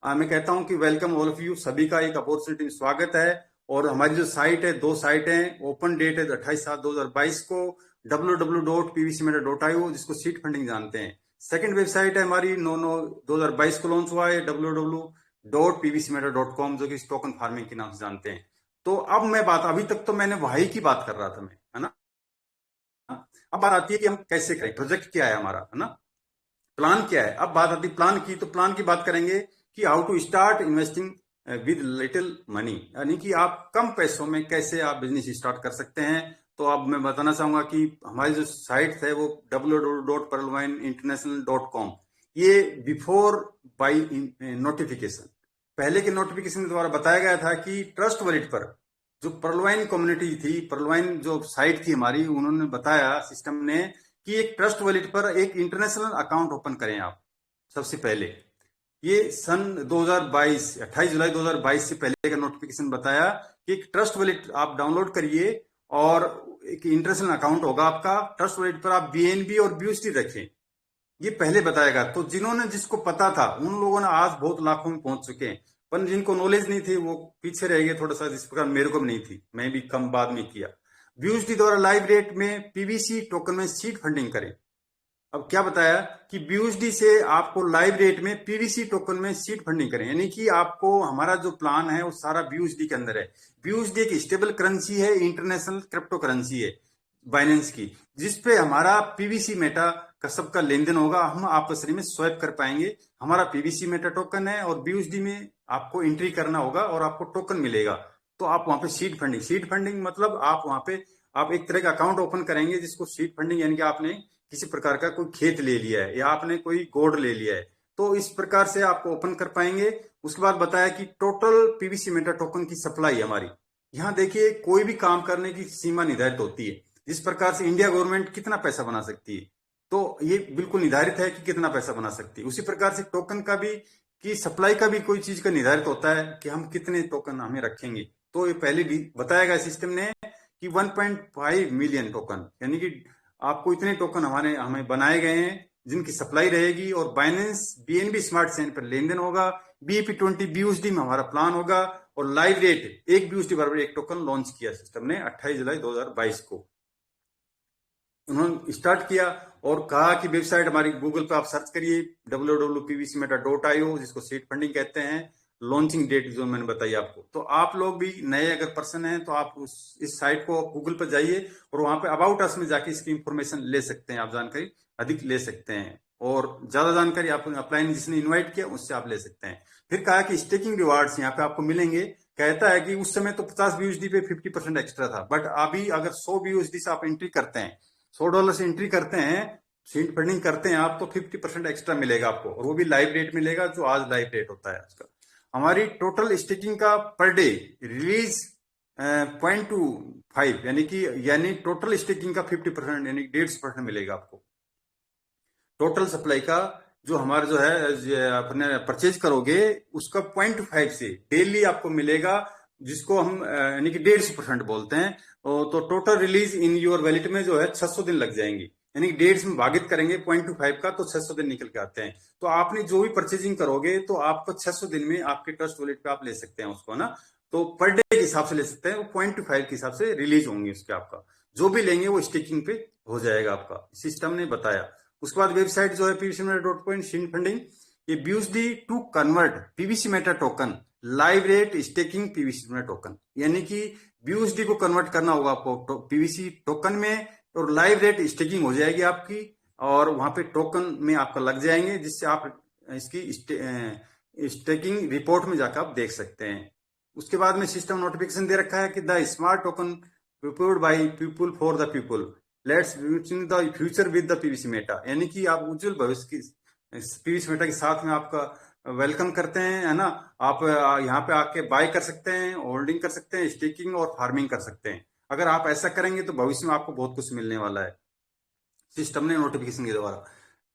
मैं कहता हूं कि वेलकम ऑल ऑफ यू, सभी का एक अपॉर्चुनिटी में स्वागत है। और हमारी जो साइट है, 2 साइट है, ओपन डेट है 28/7/2022 को www.pvcmeta.io, जिसको सीड फंडिंग जानते हैं। सेकंड वेबसाइट है हमारी 9/9/2022 को लॉन्च हुआ है www.pvcmeta.com, जो कि टोकन फार्मिंग के नाम से जानते हैं। तो अब मैं बात, अभी तक तो मैंने वही की बात कर रहा था मैं, है ना। अब बात आती है कि हम कैसे करें, प्रोजेक्ट क्या है हमारा, है ना, प्लान क्या है। अब बात आती है प्लान की, तो प्लान की बात करेंगे कि how to start investing with little money, यानी कि आप कम पैसों में कैसे आप बिजनेस स्टार्ट कर सकते हैं। तो अब मैं बताना चाहूंगा कि हमारी जो साइट है वो www.perlwineinternational.com, ये बिफोर बाई नोटिफिकेशन, पहले के नोटिफिकेशन द्वारा बताया गया था कि ट्रस्ट वॉलेट पर जो परलवाइन कम्युनिटी थी, परलवाइन जो साइट थी हमारी, उन्होंने बताया सिस्टम ने कि एक ट्रस्ट वॉलेट पर एक इंटरनेशनल अकाउंट ओपन करें आप सबसे पहले। ये सन 2022, 28 जुलाई 2022 से पहले का नोटिफिकेशन बताया कि एक ट्रस्ट वॉलेट आप डाउनलोड करिए और एक इंटरनेशनल अकाउंट होगा आपका, ट्रस्ट वॉलेट पर आप बीएनबी और बीयूएसडी रखें, ये पहले बताएगा। तो जिन्होंने, जिसको पता था, उन लोगों ने आज बहुत लाखों में पहुंच चुके हैं, पर जिनको नॉलेज नहीं थी वो पीछे रह गए थोड़ा सा, जिस प्रकार मेरे को भी नहीं थी, मैं भी कम बाद में किया। बीयूएसडी द्वारा लाइव रेट में पीवीसी टोकन में सीड फंडिंग करें। अब क्या बताया कि बीयूएसडी से आपको लाइव रेट में पीवीसी टोकन में सीड फंडिंग करें, यानी कि आपको हमारा जो प्लान है वो सारा बीयूएसडी के अंदर है। बीयूएसडी एक स्टेबल करेंसी है, इंटरनेशनल क्रिप्टो करेंसी है बाइनेंस की, जिसपे हमारा पीवीसी मेटा का सबका लेन देन होगा, हम आपस में स्वैप कर पाएंगे। हमारा पीवीसी मेटा टोकन है और बीयूएसडी में आपको एंट्री करना होगा और आपको टोकन मिलेगा। तो आप वहां पे सीड फंडिंग मतलब आप वहां पे आप एक तरह का अकाउंट ओपन करेंगे, जिसको सीड फंडिंग, यानी कि आपने किसी प्रकार का कोई खेत ले लिया है या आपने कोई गोड ले लिया है, तो इस प्रकार से आपको ओपन कर पाएंगे। उसके बाद बताया कि टोटल पीवीसी मेटा टोकन की सप्लाई हमारी, यहाँ देखिए कोई भी काम करने की सीमा निर्धारित होती है। जिस प्रकार से इंडिया गवर्नमेंट कितना पैसा बना सकती है, तो ये बिल्कुल निर्धारित है कि कितना पैसा बना सकती है। उसी प्रकार से टोकन का भी, कि सप्लाई का भी कोई चीज का निर्धारित होता है कि हम कितने टोकन हमें रखेंगे। तो ये पहले बताया गया सिस्टम ने कि 1.5 मिलियन टोकन, यानी कि आपको इतने टोकन हमें बनाए गए हैं जिनकी सप्लाई रहेगी, और बाइनेंस बीएनबी स्मार्ट चेन पर लेन देन होगा। BEP20 बीयूएसडी में हमारा प्लान होगा, और लाइव रेट एक बीयूएसडी बराबर एक टोकन लॉन्च किया सिस्टम ने 28 जुलाई 2022 को उन्होंने स्टार्ट किया, और कहा कि वेबसाइट हमारी गूगल पे आप सर्च करिए www.pvcmeta.io, जिसको सीड फंडिंग कहते हैं। लॉन्चिंग डेट जो मैंने बताई आपको, तो आप लोग भी नए अगर पर्सन हैं तो आप इस साइट को गूगल पर जाइए और वहां पे अबाउट अस में जाके इसकी इंफॉर्मेशन ले सकते हैं, आप जानकारी अधिक ले सकते हैं, और ज्यादा जानकारी आप अपलाइन जिसने इन्वाइट किया उससे आप ले सकते हैं। फिर कहा कि स्टेकिंग रिवार्ड्स यहाँ पे आपको मिलेंगे। कहता है कि उस समय तो 50 बीयूएसडी पे 50% एक्स्ट्रा था, बट अभी अगर 100 बीयूएसडी से आप एंट्री करते हैं, $100 से एंट्री करते हैं, सीड फंडिंग करते हैं आप, तो 50% एक्स्ट्रा मिलेगा आपको, और वो भी लाइव रेट मिलेगा, जो आज लाइव रेट होता है आजकल। हमारी टोटल स्टेकिंग का पर डे रिलीज 0.25, यानी टोटल स्टेकिंग का 50%, यानी 150% मिलेगा आपको। टोटल सप्लाई का जो हमारा जो है अपने परचेज करोगे उसका 0.5 से डेली आपको मिलेगा, जिसको हम यानी कि 150% बोलते हैं। तो total release in your wallet में जो है 600 दिन लग जाएंगे, यानी 1.5 में भागित करेंगे 0.25 का, तो 600 दिन निकल के आते हैं। तो आपने जो भी परचेजिंग करोगे तो आपको 600 दिन में आपके ट्रस्ट वॉलेट पे आप ले सकते हैं उसको ना। तो पर डे के हिसाब से ले सकते हैं, वो 0.25 के हिसाब से रिलीज होंगे उसके, आपका जो भी लेंगे वो स्टेकिंग पे हो जाएगा आपका, सिस्टम ने बताया। उसके बाद वेबसाइट जो है pvcmeta.coin सीड फंडिंग, ये BUSD to convert PVC meta token live rate staking PVC meta token, यानी कि बीयूएसडी को कन्वर्ट करना होगा आपको पीवीसी टोकन में, और लाइव रेट स्टेकिंग हो जाएगी आपकी, और वहां पे टोकन में आपका लग जाएंगे, जिससे आप इसकी स्टेकिंग रिपोर्ट में जाकर आप देख सकते हैं। उसके बाद में सिस्टम नोटिफिकेशन दे रखा है कि the smart token prepared by people for the people, let's in the future with the PVC Meta, यानी कि आप उज्जवल भविष्य की पीवीसी मेटा के साथ में आपका वेलकम करते हैं, है ना। आप यहाँ पे आके बाय कर सकते हैं, होल्डिंग कर सकते हैं, स्टेकिंग और फार्मिंग कर सकते हैं। अगर आप ऐसा करेंगे तो भविष्य में आपको बहुत कुछ मिलने वाला है, सिस्टम ने नोटिफिकेशन के द्वारा।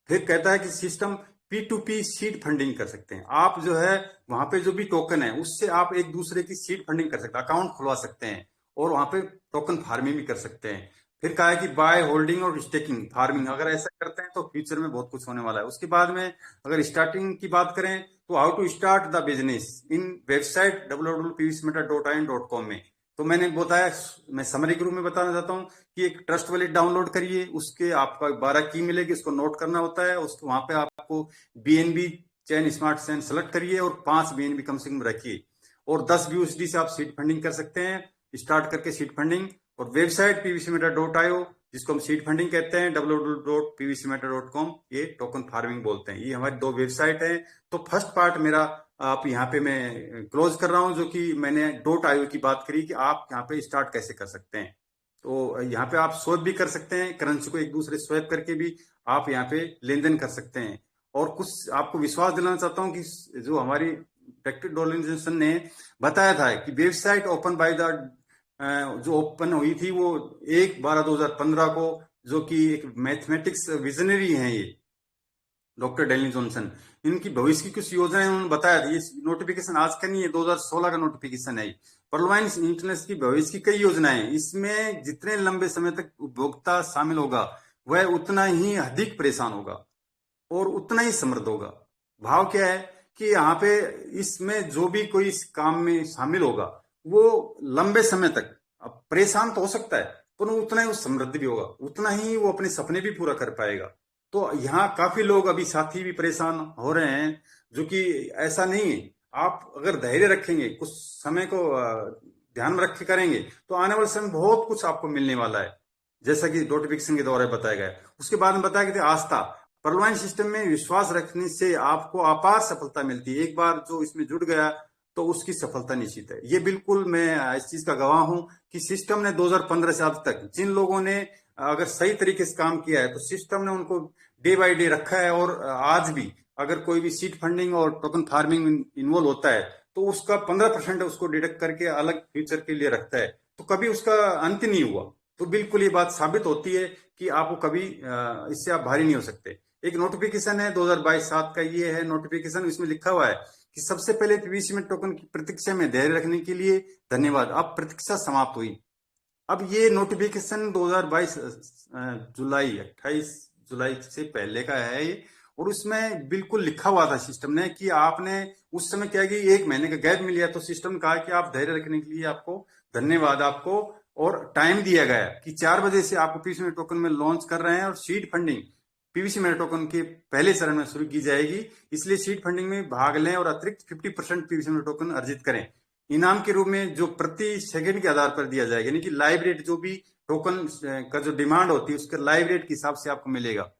फिर कहता है कि सिस्टम P2P सीड फंडिंग कर सकते हैं। आप जो है वहां पे जो भी टोकन है उससे आप एक दूसरे की सीड फंडिंग कर सकते हैं, अकाउंट खुलवा सकते हैं, और वहां पे टोकन फार्मिंग भी कर सकते हैं। फिर कहा है कि बाय, होल्डिंग और स्टेकिंग फार्मिंग, अगर ऐसा करते हैं तो फ्यूचर में बहुत कुछ होने वाला है। उसके बाद में अगर स्टार्टिंग की बात करें तो how to start the business in website www.pvcmeta.in.com में, तो मैंने बताया, मैं समरी के रूप में बताना चाहता हूँ कि एक ट्रस्ट वॉलेट डाउनलोड करिए, उसके आपका 12 की मिलेगी, उसको नोट करना होता है। उसको वहां पे आपको बीएनबी चैन स्मार्ट चैन सेलेक्ट करिए और 5 बीएनबी कम से कम रखिए, और 10 बीयूएसडी से आप सीड फंडिंग कर सकते हैं, स्टार्ट करके सीड फंडिंग। और वेबसाइट pvcmeta.io, जिसको हम सीड फंडिंग कहते हैं, www.pvcmeta.com, ये टोकन फार्मिंग बोलते हैं। ये हमारी 2 वेबसाइट है। तो फर्स्ट पार्ट मेरा आप यहाँ पे मैं क्लोज कर रहा हूँ, जो कि मैंने .io की बात करी कि आप यहाँ पे स्टार्ट कैसे कर सकते हैं। तो यहाँ पे आप स्वैप भी कर सकते हैं, करेंसी को एक दूसरे स्वैप करके भी आप यहाँ पे लेन देन कर सकते हैं। और कुछ आपको विश्वास दिलाना चाहता हूँ कि जो हमारी टेक्निकल ऑर्गेनाइजेशन ने बताया था कि वेबसाइट ओपन बाय द जो ओपन हुई थी वो 1/12/2015 को, जो कि एक मैथमेटिक्स विजनरी हैं ये डॉक्टर डेनिस जॉनसन, इनकी भविष्य की कुछ योजनाएं उन्होंने बताया था। ये नोटिफिकेशन आज का नहीं है, 2016 का नोटिफिकेशन है। पर्लवाइन इंटरनेट की भविष्य की कई योजनाएं हैं। इसमें जितने लंबे समय तक उपभोक्ता शामिल होगा वह उतना ही अधिक परेशान होगा और उतना ही समृद्ध होगा। भाव क्या है कि यहाँ पे इसमें जो भी कोई इस काम में शामिल होगा वो लंबे समय तक, अब परेशान तो हो सकता है पर वो उतना ही वो समृद्ध भी होगा, उतना ही वो अपने सपने भी पूरा कर पाएगा। तो यहाँ काफी लोग अभी साथी भी परेशान हो रहे हैं, जो कि ऐसा नहीं है। आप अगर धैर्य रखेंगे, कुछ समय को ध्यान में रख के करेंगे, तो आने वाले समय में बहुत कुछ आपको मिलने वाला है, जैसा कि नोटिफिकेशन के द्वारा बताया गया है। उसके बाद में बताया गया आस्था। परमानेंट सिस्टम में विश्वास रखने से आपको अपार सफलता मिलती है। एक बार जो इसमें जुड़ गया तो उसकी सफलता निश्चित है। ये बिल्कुल मैं इस चीज का गवाह हूं कि सिस्टम ने 2015 से अब तक जिन लोगों ने अगर सही तरीके से काम किया है तो सिस्टम ने उनको डे बाय डे रखा है। और आज भी अगर कोई भी सीड फंडिंग और टोकन फार्मिंग इन्वॉल्व होता है तो उसका 15% उसको डिडक्ट करके अलग फ्यूचर के लिए रखता है, तो कभी उसका अंत नहीं हुआ। तो बिल्कुल ये बात साबित होती है कि आपको कभी इससे आप भारी नहीं हो सकते। एक नोटिफिकेशन है 2022-7 का, ये है नोटिफिकेशन। इसमें लिखा हुआ है कि सबसे पहले पीवीसी में टोकन की प्रतीक्षा में धैर्य रखने के लिए धन्यवाद, अब प्रतीक्षा समाप्त हुई। अब ये नोटिफिकेशन 2022 जुलाई 28 जुलाई से पहले का है ये। और उसमें बिल्कुल लिखा हुआ था सिस्टम ने कि आपने उस समय क्या कि 1 महीने का गैप मिल गया, तो सिस्टम ने कहा कि आप धैर्य रखने के लिए आपको धन्यवाद आपको। और टाइम दिया गया कि 4 बजे से आपको पीवीसी टोकन में लॉन्च कर रहे हैं और seed funding PVC meta token के पहले चरण में शुरू की जाएगी। इसलिए सीड फंडिंग में भाग लें और अतिरिक्त 50% पीवीसी मेटा टोकन अर्जित करें। इनाम के रूप में जो प्रति सेकंड के आधार पर दिया जाएगा, यानी कि लाइव रेट, जो भी टोकन का जो डिमांड होती है उसके लाइव रेट के हिसाब से आपको मिलेगा।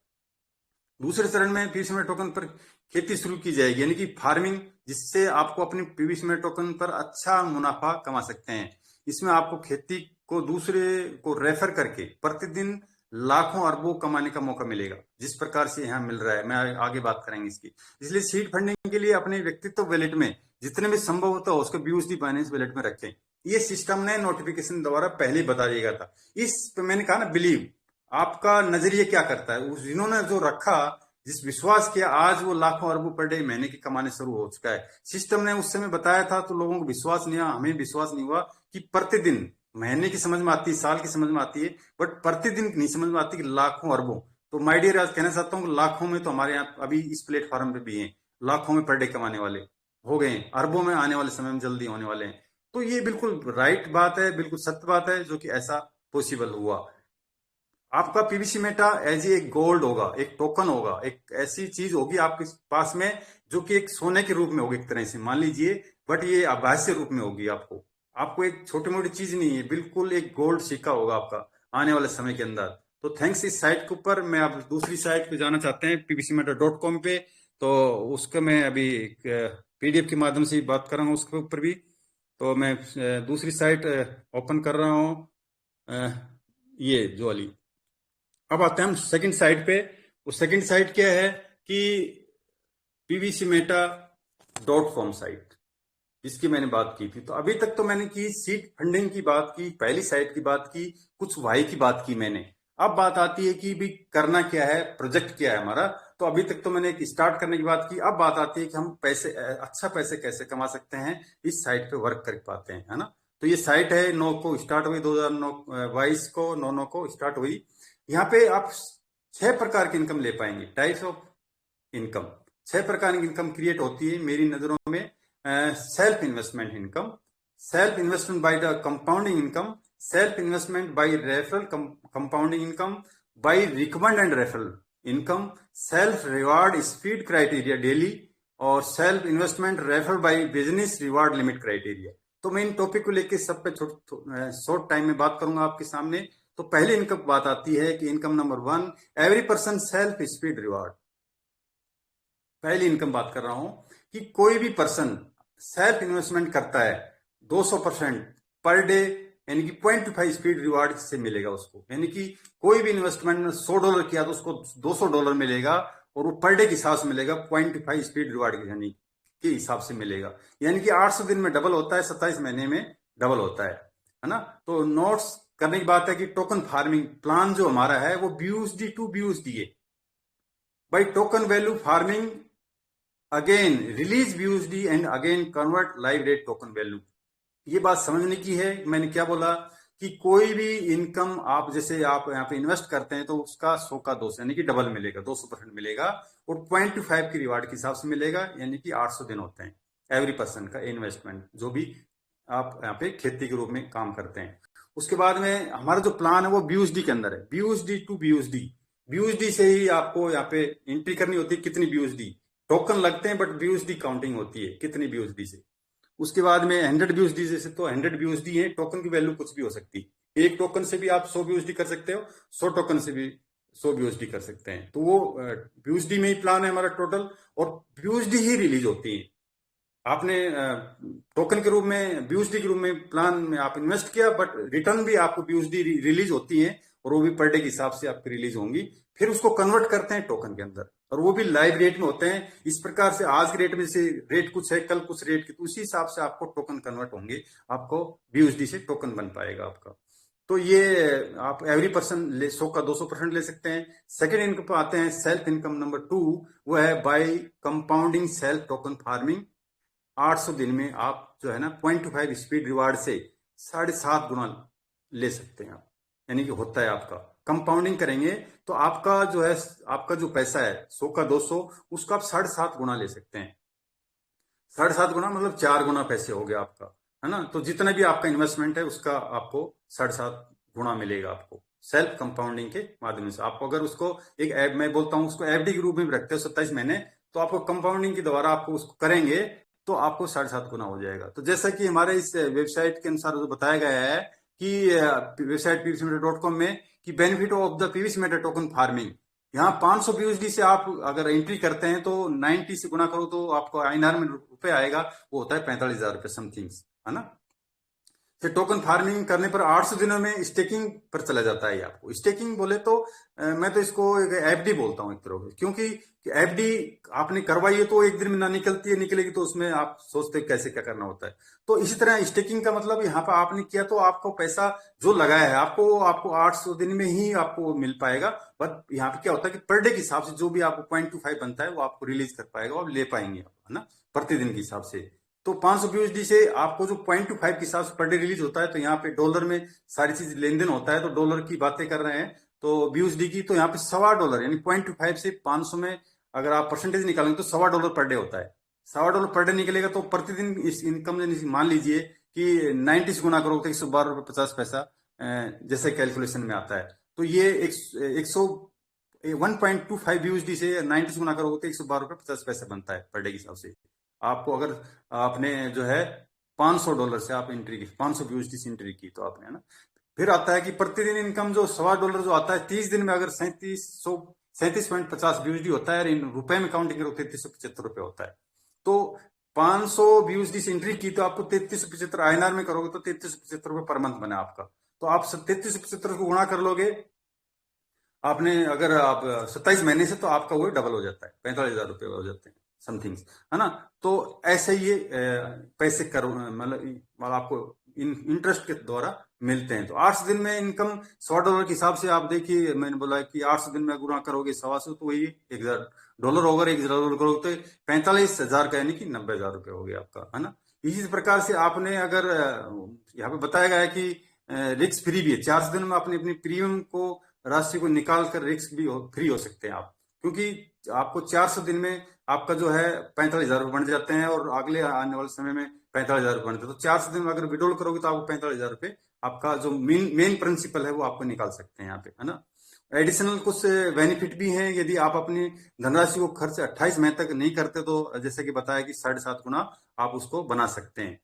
दूसरे चरण में पीवीसी मेटा टोकन पर खेती शुरू की जाएगी, यानी कि फार्मिंग, जिससे आपको अपने पीवीसी मेटा टोकन पर अच्छा मुनाफा कमा सकते हैं। इसमें आपको खेती को दूसरे को रेफर करके प्रतिदिन लाखों अरबों कमाने का मौका मिलेगा, जिस प्रकार से यहाँ मिल रहा है। मैं आगे बात करेंगे इसकी। इसलिए सीड फंडिंग के लिए अपने व्यक्तित्व वैलेट में जितने भी संभव होता है उसको BUSD बाइनेंस वैलेट में रखें। ये सिस्टम ने नोटिफिकेशन द्वारा पहले बता दिया था। इस पे मैंने कहा ना, बिलीव, आपका नजरिया क्या करता है। उस जिन्होंने जो रखा, जिस विश्वास किया, आज वो लाखों अरबों पर डे महीने के कमाने शुरू हो चुका है। सिस्टम ने उस समय बताया था तो लोगों को विश्वास नहीं हुआ, हमें विश्वास नहीं हुआ कि प्रतिदिन, महीने की समझ में आती है, साल की समझ में आती है, बट प्रतिदिन नहीं समझ में आती कि लाखों अरबों। तो माय डियर, आज कहना चाहता हूँ लाखों में तो हमारे यहाँ अभी इस प्लेटफॉर्म पे भी हैं, लाखों में पर डे कमाने वाले हो गए हैं, अरबों में आने वाले समय में जल्दी होने वाले हैं। तो ये बिल्कुल राइट बात है, बिल्कुल सत्य बात है, जो कि ऐसा पॉसिबल हुआ। आपका पीवीसी मेटा एज एक गोल्ड होगा, एक टोकन होगा, एक ऐसी चीज होगी आपके पास में जो कि एक सोने के रूप में होगी एक तरह से, मान लीजिए। बट ये आभासी रूप में होगी। आपको आपको एक छोटी मोटी चीज नहीं है, बिल्कुल एक गोल्ड सिक्का होगा आपका आने वाले समय के अंदर। तो थैंक्स इस साइट के ऊपर। मैं अब दूसरी साइट पे जाना चाहते हैं, pvcmeta.com पे। तो उसका मैं अभी PDF के माध्यम से बात कर रहा हूँ उसके ऊपर भी। तो मैं दूसरी साइट ओपन कर रहा हूँ, ये जो वाली। अब आते हैं हम सेकंड साइट पे। वो सेकंड साइट क्या है कि pvcmeta.com साइट, जिसकी मैंने बात की थी। तो अभी तक तो मैंने की सीड फंडिंग की बात की, पहली साइट की बात की, कुछ वाई की बात की मैंने। अब बात आती है कि भी करना क्या है, प्रोजेक्ट क्या है हमारा। तो अभी तक तो मैंने एक स्टार्ट करने की बात की। अब बात आती है कि हम पैसे, अच्छा पैसे कैसे कमा सकते हैं, इस साइट पे वर्क कर पाते हैं, है ना। तो ये साइट है 9 को स्टार्ट हुई, 2022 को 9/9 को स्टार्ट हुई। यहाँ पे आप 6 प्रकार की इनकम ले पाएंगे, टाइप्स ऑफ इनकम। 6 प्रकार की इनकम क्रिएट होती है मेरी नजरों में। Self investment income, self investment by the compounding income, self investment by referral compounding income, by recommend and referral income, self reward speed criteria daily, और self investment refer by business reward limit criteria. तो मैं इन topic को लेकर सब पे short time में बात करूंगा आपके सामने। तो पहले इनकम बात आती है कि income number 1, every person self speed reward. पहली इनकम बात कर रहा हूं कि कोई भी पर्सन सेल्फ इन्वेस्टमेंट करता है 200% पर डे, यानी कि $0.5 स्पीड रिवार्ड से मिलेगा उसको। यानी कि कोई भी इन्वेस्टमेंट में $100 किया तो उसको $200 मिलेगा, और वो पर डे के हिसाब से मिलेगा, $0.5 स्पीड रिवार्ड यानी के हिसाब से मिलेगा। यानी कि 800 दिन में डबल होता है, 27 महीने में डबल होता है ना। तो नोट्स करने की बात है कि टोकन फार्मिंग प्लान जो हमारा है वो BUSD टू BUSD है। By token value farming again release BUSD and again convert live rate token value. ये बात समझने की है। मैंने क्या बोला कि कोई भी इनकम आप जैसे आप यहाँ पे इन्वेस्ट करते हैं तो उसका 100 का 200 यानी कि डबल मिलेगा, 200% मिलेगा, और 0.5 की रिवार्ड के हिसाब से मिलेगा, यानी कि 800 दिन होते हैं एवरी पर्सन का इन्वेस्टमेंट, जो भी आप यहाँ पे खेती के रूप में काम करते हैं। उसके बाद में हमारा जो प्लान है वो बीयूएसडी के अंदर है, बीयूएसडी टू बीयूएसडी। बीयूएसडी से ही आपको यहाँ पे एंट्री करनी होती है कितनी बीयूएसडी, टोकन लगते हैं बट बीयूएसडी काउंटिंग होती है कितनी बीयूएसडी से। उसके बाद में 100 बीयूएसडी जैसे, तो 100 बीयूएसडी है, टोकन की वैल्यू कुछ भी हो सकती है। एक टोकन से भी आप 100 बीयूएसडी कर सकते हो, 100 टोकन से भी 100 बीयूएसडी कर सकते हैं। तो वो बीयूएसडी में ही प्लान है हमारा टोटल, और बीयूएसडी ही रिलीज होती है। आपने टोकन के रूप में, बीयूएसडी के रूप में प्लान में आप इन्वेस्ट किया, बट रिटर्न भी आपको बीयूएसडी रिलीज होती है, और वो भी पर डे के हिसाब से आपकी रिलीज होंगी। फिर उसको कन्वर्ट करते हैं टोकन के अंदर, और वो भी लाइव रेट में होते हैं। इस प्रकार से आज के रेट में से रेट कुछ है, कल कुछ रेट के, तो उसी हिसाब से आपको टोकन कन्वर्ट होंगे, आपको बीयूएसडी से टोकन बन पाएगा आपका। तो ये आप एवरी पर्सन 100 का 200% ले सकते हैं। सेकेंड इनकम पे आते हैं, सेल्फ इनकम नंबर 2, वो है by compounding self token farming. 800 दिन में आप जो है ना 0.5 स्पीड रिवार्ड से 7.5 गुना ले सकते हैं आप, यानी कि होता है आपका कंपाउंडिंग करेंगे तो आपका जो है, आपका जो पैसा है 100 का 200, उसका आप 7.5 गुना ले सकते हैं। 7.5 गुना मतलब 4 गुना पैसे हो गया आपका, है ना। तो जितना भी आपका इन्वेस्टमेंट है उसका आपको 7.5 गुना मिलेगा आपको सेल्फ कंपाउंडिंग के माध्यम से। आपको अगर उसको एक मैं बोलता हूँ उसको एफडी के रूप में भी रखते हो 27 महीने, तो आपको कंपाउंडिंग के द्वारा आपको उसको करेंगे तो आपको 7.5 गुना हो जाएगा। तो जैसा कि हमारे इस वेबसाइट के अनुसार जो बताया गया है कि वेबसाइट pvcmeter.com में कि benefit of the PVC meter token farming, यहाँ 500 बीयूएसडी से आप अगर एंट्री करते हैं तो 90 से गुना करो तो आपको आईएनआर में रुपए आएगा, वो होता है 45,000 रुपए समथिंग, है ना। फिर टोकन फार्मिंग करने पर 800 दिनों में स्टेकिंग पर चला जाता है। आपको स्टेकिंग बोले तो मैं तो इसको एक एफडी बोलता हूँ एक तरह से, क्योंकि एफडी आपने करवाई है तो एक दिन में ना निकलती है, निकलेगी तो उसमें आप सोचते हैं कैसे क्या करना होता है। तो इसी तरह स्टेकिंग का मतलब यहाँ पर आपने किया तो आपको पैसा जो लगाया है आपको आपको 800 दिन में ही आपको मिल पाएगा। बट यहाँ पे क्या होता है कि पर डे के हिसाब से जो भी आपको 0.25 बनता है वो आपको रिलीज कर पाएगा, आप ले पाएंगे, है ना, प्रतिदिन के हिसाब से। तो 500 बीयूएसडी से आपको जो 0.25 के हिसाब से पर डे रिलीज होता है, तो यहाँ पे डॉलर में सारी चीज लेन देन होता है, तो डॉलर की बातें कर रहे हैं तो बीयूएसडी की, तो यहाँ पे $1.25 यानी 0.25 से 500 में अगर आप परसेंटेज निकालेंगे तो $1.25 पर डे होता है। $1.25 पर डे निकलेगा तो प्रतिदिन इस इनकम मान लीजिए कि 90 से गुना करोगे तो $112.50 जैसे कैलकुलेशन में आता है। तो ये 1.25 बीयूएसडी से 90 से गुना करोगे तो $112.50 बनता है पर डे के हिसाब से आपको। अगर आपने जो है $500 से आप एंट्री की, 500 बीयूएसडी से एंट्री की तो आपने, है ना। फिर आता है कि प्रतिदिन इनकम जो $1.25 जो आता है 30 दिन में अगर 3750 बीयूएसडी होता है, इन रुपए में काउंटिंग करो 3375 रुपए होता है। तो 500 बीयूएसडी से एंट्री की तो आपको 3375 आईएनआर में करोगे तो 3375 रुपए पर मंथ बना आपका। तो आप 3375 को गुणा कर लोगे आपने, अगर आप 27 महीने से, तो आपका वो डबल हो जाता है, 45,000 रुपये हो जाते हैं समथिंग, है ना। तो ऐसे ये पैसे करो मतलब आपको इंटरेस्ट के द्वारा मिलते हैं। तो 800 दिन में इनकम $100 के हिसाब से आप देखिए, मैंने बोला कि 800 दिन में गुणा करोगे 100 तो वही $1,000 होगा, $1,000 करोगे तो 45,000 का यानी कि 90,000 रुपये हो गया आपका, है ना। इसी प्रकार से आपने अगर यहाँ पे बताया गया है कि रिस्क फ्री भी है, 400 दिन में अपनी अपनी प्रीमियम को राशि को निकाल कर रिस्क भी फ्री हो सकते हैं आप, क्योंकि आपको 400 दिन में आपका जो है 45,000 रुपये बन जाते हैं, और अगले आने वाले समय में 45,000 रुपये बनते हैं। तो 400 दिन में अगर विड्रॉल करोगे तो आपको 45,000 रुपये आपका जो मेन प्रिंसिपल है वो आपको निकाल सकते हैं यहाँ पे, है ना। एडिशनल कुछ बेनिफिट भी हैं, यदि आप अपनी धनराशि को खर्च 28 महीने तक नहीं करते तो जैसे कि बताया कि 7.5 गुना आप उसको बना सकते हैं।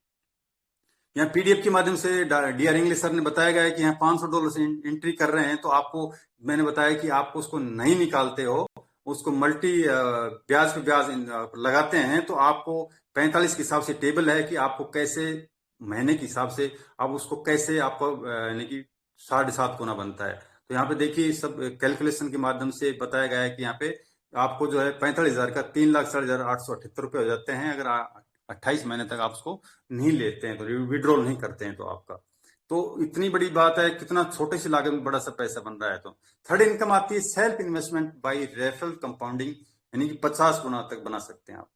यहाँ पीडीएफ के माध्यम से डीआर इंग्लिश सर ने बताया गया है कि यहाँ $500 से एंट्री कर रहे हैं, तो आपको मैंने बताया कि आपको उसको नहीं निकालते हो, उसको मल्टी ब्याज पे ब्याज लगाते हैं, तो आपको 45 के हिसाब से टेबल है कि आपको कैसे महीने के हिसाब से आप उसको कैसे आपको यानी कि 7.5 गुना बनता है। तो यहाँ पे देखिए सब कैलकुलेशन के माध्यम से बताया गया है कि यहाँ पे आपको जो है 45,000 का 3,60,878 रुपये हो जाते हैं अगर 28 महीने तक आप उसको नहीं लेते हैं, तो विड्रॉल नहीं करते हैं तो आपका। तो इतनी बड़ी बात है, कितना छोटे से लागत में बड़ा सा पैसा बन रहा है। तो थर्ड इनकम आती है self investment by referral compounding, यानी कि 50 गुना तक बना सकते हैं आप।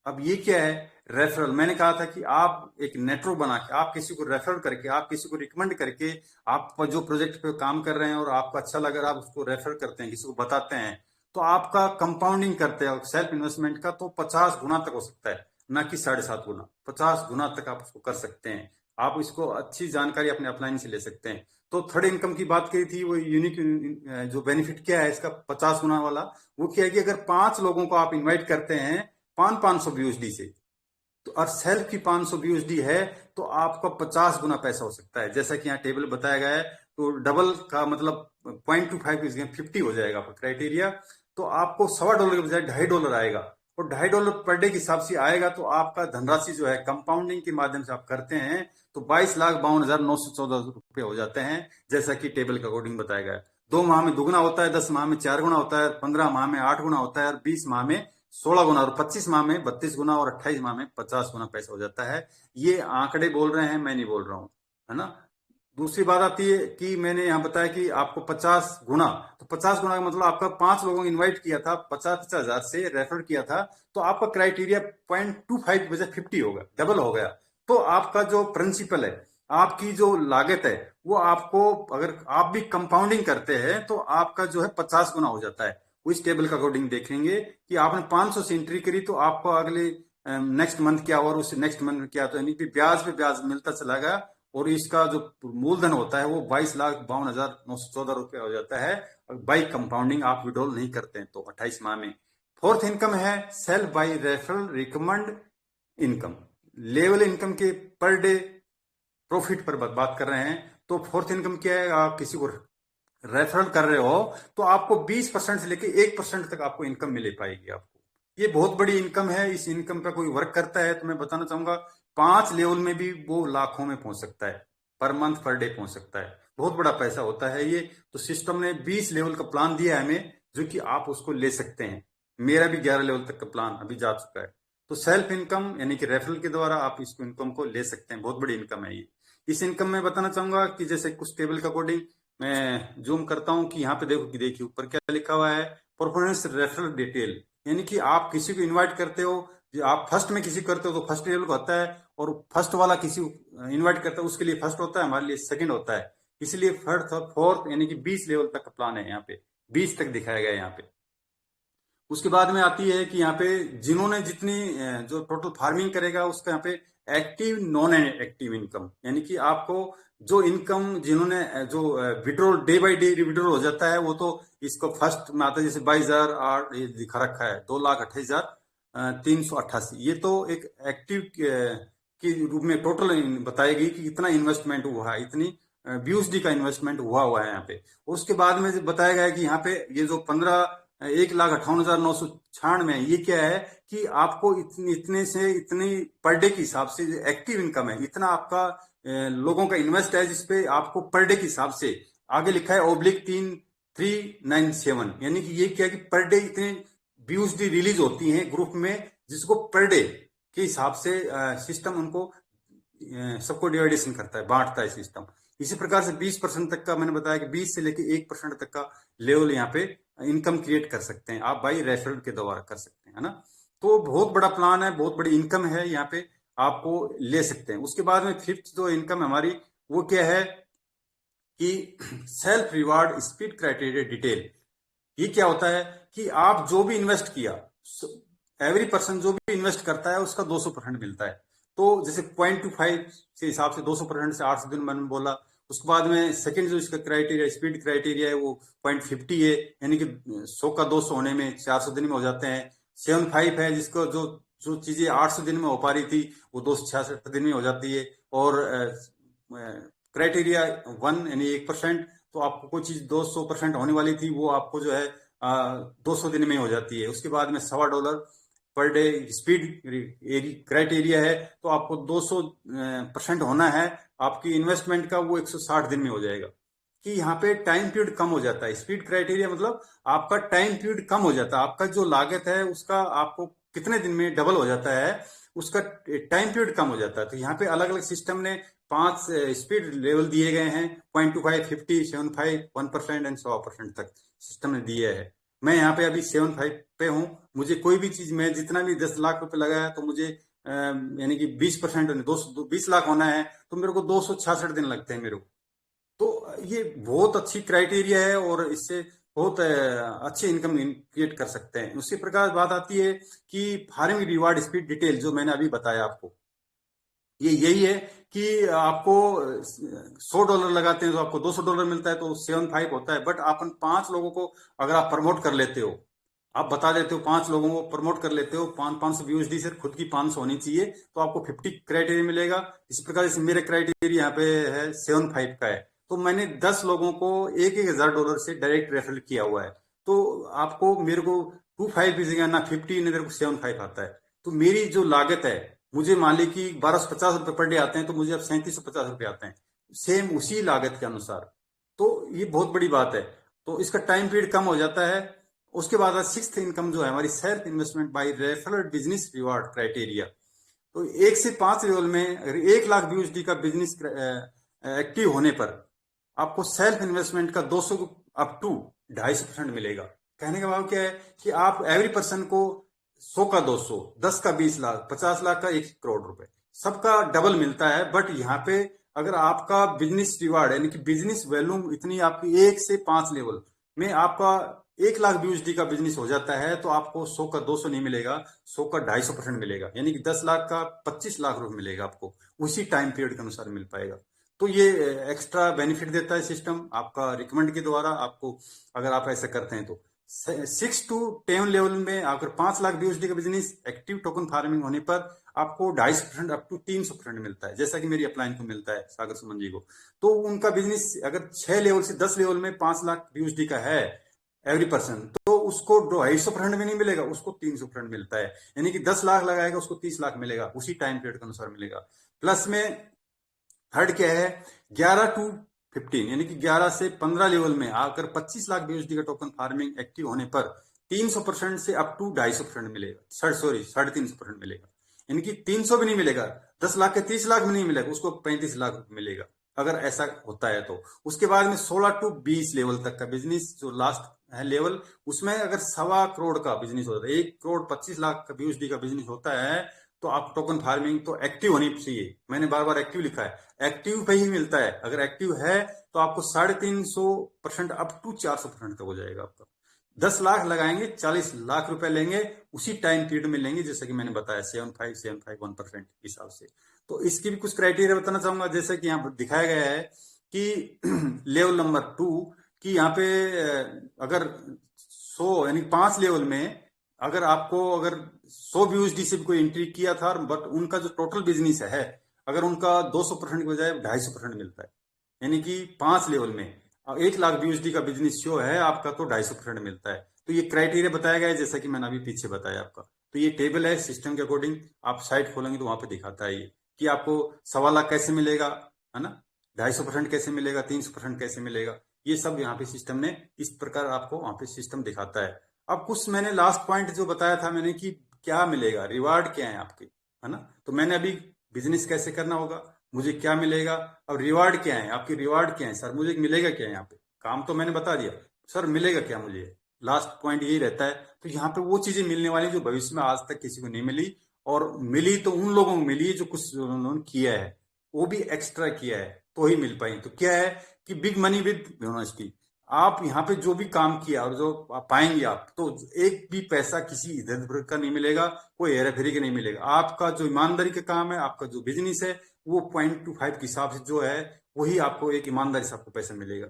अब ये क्या है, रेफरल। मैंने कहा था कि आप एक नेटवर्क बना के, आप किसी को रेफरल करके, आप किसी को रिकमेंड करके, आप जो प्रोजेक्ट पे काम कर रहे हैं और आपको अच्छा लग रहा है, आप उसको रेफर करते हैं, किसी को बताते हैं, तो आपका कंपाउंडिंग करते हैं सेल्फ इन्वेस्टमेंट का, तो 50 गुना तक हो सकता है, ना कि 7.5 गुना, 50 गुना तक आप उसको कर सकते हैं। आप इसको अच्छी जानकारी अपने अपलाइन से ले सकते हैं। तो थर्ड इनकम की बात करी थी, वो यूनिक जो बेनिफिट क्या है इसका 50 गुना वाला, वो क्या है कि अगर 5 लोगों को आप इन्वाइट करते हैं 500 BUSD से, तो और सेल्फ की 500 BUSD है, तो आपका 50 गुना पैसा हो सकता है। जैसा कि यहाँ टेबल बताया गया है, तो डबल का मतलब 0.25 50 हो जाएगा आपका क्राइटेरिया। तो आपको $1.25 के बजाय $2.5 आएगा, और $2.5 पर डे के हिसाब से आएगा। तो आपका धनराशि जो है कंपाउंडिंग के माध्यम से आप करते हैं तो 22,52,914 रुपये हो जाते हैं, जैसा कि टेबल के अकॉर्डिंग बताया गया है। 2 माह में दुगना होता है, 10 माह में 4 गुना होता है, 15 माह में 8 गुना होता है, और 20 माह में 16 गुना, और 25 माह में 32 गुना, और 28 माह में 50 गुना पैसा हो जाता है। ये आंकड़े बोल रहे हैं, मैं नहीं बोल रहा हूं, है ना। दूसरी बात आती है कि मैंने यहाँ बताया कि आपको 50 गुना, तो 50 गुना का मतलब आपका 5 लोगों को इन्वाइट किया था, 50,000 से रेफर किया था, तो आपका क्राइटेरिया 0.25 की वजह 50 होगा, डबल हो गया। तो आपका जो प्रिंसिपल है, आपकी जो लागत है, वो आपको, अगर आप भी कंपाउंडिंग करते हैं तो आपका जो है 50 गुना हो जाता है। वो इस टेबल के अकॉर्डिंग देखेंगे कि आपने 500 से एंट्री करी, तो आपको अगले नेक्स्ट मंथ क्या हुआ, और उससे नेक्स्ट मंथ क्या, तो यानी कि ब्याज पे ब्याज मिलता चला गया, और इसका जो मूलधन होता है वो 22,52,914 रुपये हो जाता है। बाई कंपाउंडिंग आप विड्रॉल नहीं करते हैं तो 28 माह में। फोर्थ इनकम है sale by referral recommend income. Level income के पर डे प्रॉफिट पर बात कर रहे हैं। तो फोर्थ इनकम क्या है, आप किसी को रेफरल कर रहे हो तो आपको 20% से लेके 1% तक आपको इनकम मिल पाएगी आपको। ये बहुत बड़ी इनकम है। इस इनकम पे कोई वर्क करता है तो मैं बताना चाहूंगा 5 लेवल में भी वो लाखों में पहुंच सकता है, पर मंथ पर डे पहुंच सकता है। बहुत बड़ा पैसा होता है ये। तो सिस्टम ने 20 लेवल का प्लान दिया है हमें, जो कि आप उसको ले सकते हैं। मेरा भी 11 लेवल तक का प्लान अभी जा चुका है। तो सेल्फ इनकम यानी कि रेफरल के द्वारा आप इस इनकम को ले सकते हैं। बहुत बड़ी इनकम है ये। इस इनकम में बताना चाहूंगा कि जैसे कुछ टेबल के अकॉर्डिंग मैं जूम करता हूं कि यहाँ पे देखो कि देखिए ऊपर क्या लिखा हुआ है, परफॉर्मेंस रेफरल डिटेल। यानी कि आप किसी को इनवाइट करते हो, आप फर्स्ट में किसी को करते हो तो फर्स्ट लेवल का होता है, और फर्स्ट वाला किसी को इन्वाइट करता है उसके लिए फर्स्ट होता है, हमारे लिए सेकंड होता है। इसलिए थर्ड फोर्थ यानी कि 20 लेवल तक का प्लान है यहाँ पे, 20 तक दिखाया गया है यहाँ पे। उसके बाद में आती है कि यहाँ पे जिन्होंने जितनी जो टोटल फार्मिंग करेगा उसका यहाँ पे एक्टिव नॉन एक्टिव इनकम, यानी कि आपको जो इनकम जिन्होंने जो withdrawal day by day withdrawal हो जाता है, वो तो इसको फर्स्ट में आता है। जैसे 22,008 ये दिखा रखा है, 2,28,388, ये तो एक एक्टिव के रूप में टोटल बताएगी कि इतना इन्वेस्टमेंट हुआ है, इतनी BUSD का इन्वेस्टमेंट हुआ है यहाँ पे। उसके बाद में बताया गया है कि यहाँ पे ये जो 1,58,996 ये क्या है कि आपको इतने से इतनी पर डे के हिसाब से एक्टिव इनकम है, इतना आपका लोगों का इन्वेस्ट है, जिसपे आपको पर डे के हिसाब से आगे लिखा है /3397, यानी कि ये क्या है कि पर डे इतने BUSD रिलीज होती हैं ग्रुप में, जिसको पर डे के हिसाब से सिस्टम उनको सबको डिवाइडेशन करता है, बांटता है सिस्टम। इसी प्रकार से 20% तक का मैंने बताया कि 20 से लेके 1% तक का लेवल यहाँ पे इनकम क्रिएट कर सकते हैं आप, बाई रेफरल के द्वारा कर सकते हैं, है ना। तो बहुत बड़ा प्लान है, बहुत बड़ी इनकम है यहाँ पे, आपको ले सकते हैं। उसके बाद में फिफ्थ जो इनकम हमारी वो क्या है कि self reward speed criteria detail. ये क्या होता है कि आप जो भी इन्वेस्ट किया, एवरी पर्सन जो भी इन्वेस्ट करता है उसका 200% मिलता है। तो जैसे 0.25 के हिसाब से 200% से 800 दिन मैंने बोला। उसके बाद में सेकंड जो इसका क्राइटेरिया स्पीड क्राइटेरिया है वो 0.50 है, यानी कि 100 का 200 होने में 400 दिन में हो जाते हैं। 75 है जिसको जो जो चीजें 800 दिन में हो पा रही थी वो 266 दिन में हो जाती है। और क्राइटेरिया 1 यानी 1%, तो आपको कोई चीज 200% होने वाली थी वो आपको जो है 200 दिन में हो जाती है। उसके बाद में $1.25 पर डे स्पीड क्राइटेरिया है, तो आपको 200% होना है आपकी इन्वेस्टमेंट का, वो 160 दिन में हो जाएगा। कि यहाँ पे टाइम पीरियड कम हो जाता है। स्पीड क्राइटेरिया मतलब आपका टाइम पीरियड कम हो जाता है, आपका जो लागत है उसका आपको कितने दिन में डबल हो जाता है, उसका टाइम पीरियड कम हो जाता है। तो यहाँ पे अलग अलग सिस्टम ने 5 स्पीड लेवल दिए गए हैं, 0.25, 50, 75, 1% एंड 100% तक सिस्टम ने दिए है। मैं यहाँ पे अभी 7.5 पे हूँ। मुझे कोई भी चीज में जितना भी 10 लाख रुपए लगाया तो मुझे यानी कि 20% 20 लाख होना है तो मेरे को 266 दिन लगते हैं मेरे को। तो ये बहुत अच्छी क्राइटेरिया है और इससे बहुत अच्छी इनकम क्रिएट कर सकते हैं। उसी प्रकार बात आती है कि फार्मिंग रिवार्ड स्पीड डिटेल जो मैंने अभी बताया आपको, ये यही है कि आपको $100 लगाते हैं तो आपको $200 मिलता है, तो 7.5 होता है। बट अपन 5 लोगों को अगर आप प्रमोट कर लेते हो, आप बता देते हो 5 लोगों को प्रमोट कर लेते हो, 500 यूएसडी से खुद की 500 होनी चाहिए, तो आपको 50 क्राइटेरिया मिलेगा। इसी प्रकार से मेरे क्राइटेरिया यहाँ पे है 7.5 का है, तो मैंने 10 लोगों को $1,000 से डायरेक्ट रेफरल किया हुआ है। तो आपको मेरे को 2.5 की जगह ना 50 ना मेरे को 7.5 आता है। तो मेरी जो लागत है, मुझे मान ली कि ₹1,250 पर डे आते हैं, तो मुझे अब ₹3750 आते हैं, सेम उसी लागत के अनुसार। तो ये बहुत बड़ी बात है। तो इसका टाइम पीरियड कम हो जाता है। उसके बाद सिक्स्थ इनकम जो है हमारी self investment by referral business reward criteria. तो 1 से 5 लेवल में अगर 1 लाख यूएसडी का बिजनेस एक्टिव होने पर आपको सेल्फ इन्वेस्टमेंट का 200 अप टू 250% मिलेगा। कहने का भाव क्या है कि आप एवरी पर्सन को 100 का 200, 10 का 20 लाख, 50 लाख का 1 करोड़ रुपए, सबका डबल मिलता है। बट यहाँ पे अगर आपका बिजनेस रिवार्ड यानी कि बिजनेस वैल्यू इतनी आपकी 1 से 5 लेवल में आपका 1 लाख यूएसडी का बिजनेस हो जाता है, तो आपको 100 का 200 नहीं मिलेगा, 100 का 250% मिलेगा, यानी कि 10 लाख का 25 लाख रुपए मिलेगा आपको, उसी टाइम पीरियड के अनुसार मिल पाएगा। तो ये एक्स्ट्रा बेनिफिट देता है सिस्टम आपका रिकमेंड के द्वारा आपको, अगर आप ऐसा करते हैं तो। 6 to 10 लेवल में अगर 5 लाख यूएसडी का बिजनेस एक्टिव टोकन फार्मिंग होने पर आपको 250% अप टू 300% मिलता है, जैसा कि मेरी अपलाइन को मिलता है, सागर सुमन जी को। तो उनका बिजनेस अगर 6 लेवल से 10 लेवल में 5 लाख यूएसडी का है एवरी पर्सन, तो उसको 250% भी नहीं मिलेगा, उसको 300% मिलता है। यानी कि 10 लाख लगाएगा उसको 30 लाख मिलेगा, उसी टाइम पीरियड के अनुसार मिलेगा। प्लस में थर्ड क्या है, 11 to 15 यानी कि 11 से 15 लेवल में आकर 25 लाख यूएसडी का टोकन फार्मिंग एक्टिव होने पर 300% से अप टू 250% मिलेगा, सॉरी 350% मिलेगा। यानी कि 300 भी नहीं मिलेगा, 10 लाख के 30 लाख में नहीं मिलेगा, उसको 35 लाख मिलेगा अगर ऐसा होता है तो। उसके बाद में 16 to 20 लेवल तक का बिजनेस जो लास्ट है लेवल, उसमें अगर 1.25 करोड़ का बिजनेस होता है, 1 करोड़ 25 लाख का यूएसडी का बिजनेस होता है, तो आप टोकन फार्मिंग तो एक्टिव होनी चाहिए। मैंने बार बार एक्टिव लिखा है, एक्टिव पे ही मिलता है। अगर एक्टिव है तो आपको 350% अप टू 400% तक हो जाएगा आपका। 10 लाख लगाएंगे, 40 लाख रुपए लेंगे, उसी टाइम पीरियड में लेंगे, जैसे कि मैंने बताया 7.5 हिसाब से। तो इसकी भी कुछ क्राइटेरिया बताना चाहूंगा, जैसे कि यहाँ पर दिखाया गया है कि लेवल नंबर 2 कि यहाँ पे अगर 100 यानी 5 लेवल में अगर आपको अगर 100 यूएसडी से भी कोई एंट्री किया था, बट उनका जो टोटल बिजनेस है अगर उनका 200% के बजाय 250% मिलता है, यानी कि 5 लेवल में 1 लाख यूएसडी का बिजनेस जो है आपका, तो 250% मिलता है। तो ये क्राइटेरिया बताया गया है, जैसा कि मैंने अभी पीछे बताया आपका। तो ये टेबल है सिस्टम के अकॉर्डिंग, आप साइट खोलेंगे तो वहां पे दिखाता है ये कि आपको 1.25 लाख कैसे मिलेगा, है ना, 250% कैसे मिलेगा, 300% कैसे मिलेगा, ये सब यहाँ पे सिस्टम ने इस प्रकार आपको वहां पे सिस्टम दिखाता है। अब कुछ मैंने लास्ट पॉइंट जो बताया था मैंने कि क्या मिलेगा, रिवार्ड क्या है आपके, है ना। तो मैंने अभी बिजनेस कैसे करना होगा, मुझे क्या मिलेगा, अब रिवार्ड क्या है आपकी, रिवार्ड क्या है सर, मुझे मिलेगा क्या यहाँ पे, काम तो मैंने बता दिया, सर मिलेगा क्या मुझे, लास्ट पॉइंट यही रहता है। तो यहाँ पे वो चीजें मिलने वाली जो भविष्य में आज तक किसी को नहीं मिली, और मिली तो उन लोगों को मिली जो कुछ उन्होंने किया है, वो भी एक्स्ट्रा किया है तो ही मिल पाई। तो क्या है कि बिग मनी विद ऑनेस्टी, आप यहाँ पे जो भी काम किया और जो आप पाएंगे आप, तो एक भी पैसा किसी इधर उधर का नहीं मिलेगा, कोई हेरा फेरी का नहीं मिलेगा। आपका जो ईमानदारी का काम है, आपका जो बिजनेस है, वो 0.25 के हिसाब से जो है वही आपको एक ईमानदारी से आपको पैसा मिलेगा।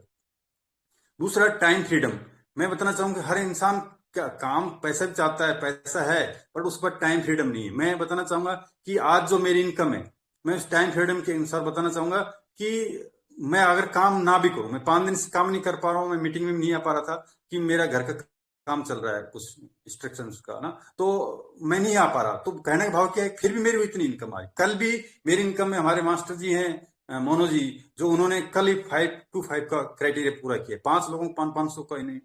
दूसरा टाइम फ्रीडम, मैं बताना चाहूंगा हर इंसान क्या काम पैसा भी चाहता है, पैसा है, पर उस पर टाइम फ्रीडम नहीं है। मैं बताना चाहूंगा कि आज जो मेरी इनकम है, मैं उस टाइम फ्रीडम के अनुसार बताना चाहूंगा कि मैं अगर काम ना भी करूं, मैं 5 दिन से काम नहीं कर पा रहा हूं, मैं मीटिंग में नहीं आ पा रहा था कि मेरा घर का काम चल रहा है कुछ इंस्ट्रक्शंस का ना, तो मैं नहीं आ पा रहा, तो कहने का भाव क्या है, फिर भी मेरी इतनी इनकम आई। कल भी मेरी इनकम में हमारे मास्टर जी हैं मोनो जी, जो उन्होंने कल ही 5 to 5 का क्राइटेरिया पूरा किया, 5 लोगों को 500 का इन्हें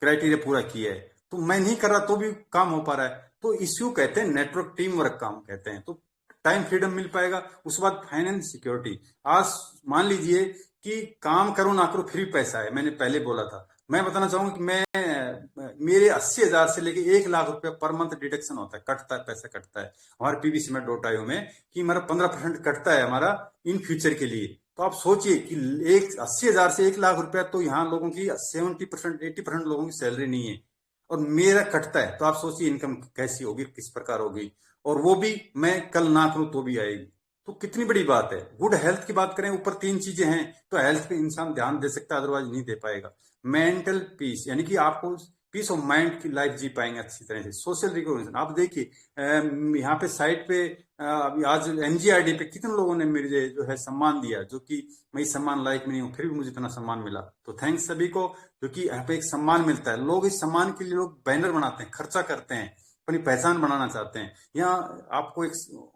क्राइटेरिया पूरा किया है। तो मैं नहीं कर रहा तो भी काम हो पा रहा है, तो इश्यू कहते हैं नेटवर्क टीम वर्क काम कहते हैं। तो टाइम फ्रीडम मिल पाएगा। उसके बाद फाइनेंस सिक्योरिटी, आज मान लीजिए कि काम करो ना करो फिर भी पैसा है, मैंने पहले बोला था। मैं बताना चाहूंगा कि मैं मेरे 80,000 से लेके 1 लाख रुपए पर मंथ डिडक्शन होता है, कटता है, पैसा कटता है हमारे पीवीसी में .io में, कि हमारा 15% कटता है हमारा इन फ्यूचर के लिए। तो आप सोचिए कि एक 80,000 से 1 लाख रुपया तो यहाँ लोगों की 70% 80% लोगों की सैलरी नहीं है, और मेरा कटता है। तो आप सोचिए इनकम कैसी होगी, किस प्रकार होगी, और वो भी मैं कल ना करूं तो भी आएगी। तो कितनी बड़ी बात है। गुड हेल्थ की बात करें, ऊपर 3 चीजें हैं, तो हेल्थ पे इंसान ध्यान दे सकता है, अदरवाइज नहीं दे पाएगा। मेंटल पीस, यानी कि आपको पीस ऑफ माइंड की लाइफ जी पाएंगे अच्छी तरह से। सोशल रिकॉग्निशन, आप देखिए यहाँ पे साइट पे अभी आज एनजीआरडी पे कितने लोगों ने मुझे जो है सम्मान दिया, जो कि मैं इस सम्मान लायक में नहीं हूँ, फिर भी मुझे इतना सम्मान मिला। तो थैंक्स सभी को, क्योंकि यहाँ पे एक सम्मान मिलता है। लोग इस सम्मान के लिए लोग बैनर बनाते हैं, खर्चा करते हैं, अपनी पहचान बनाना चाहते हैं। यहाँ आपको एक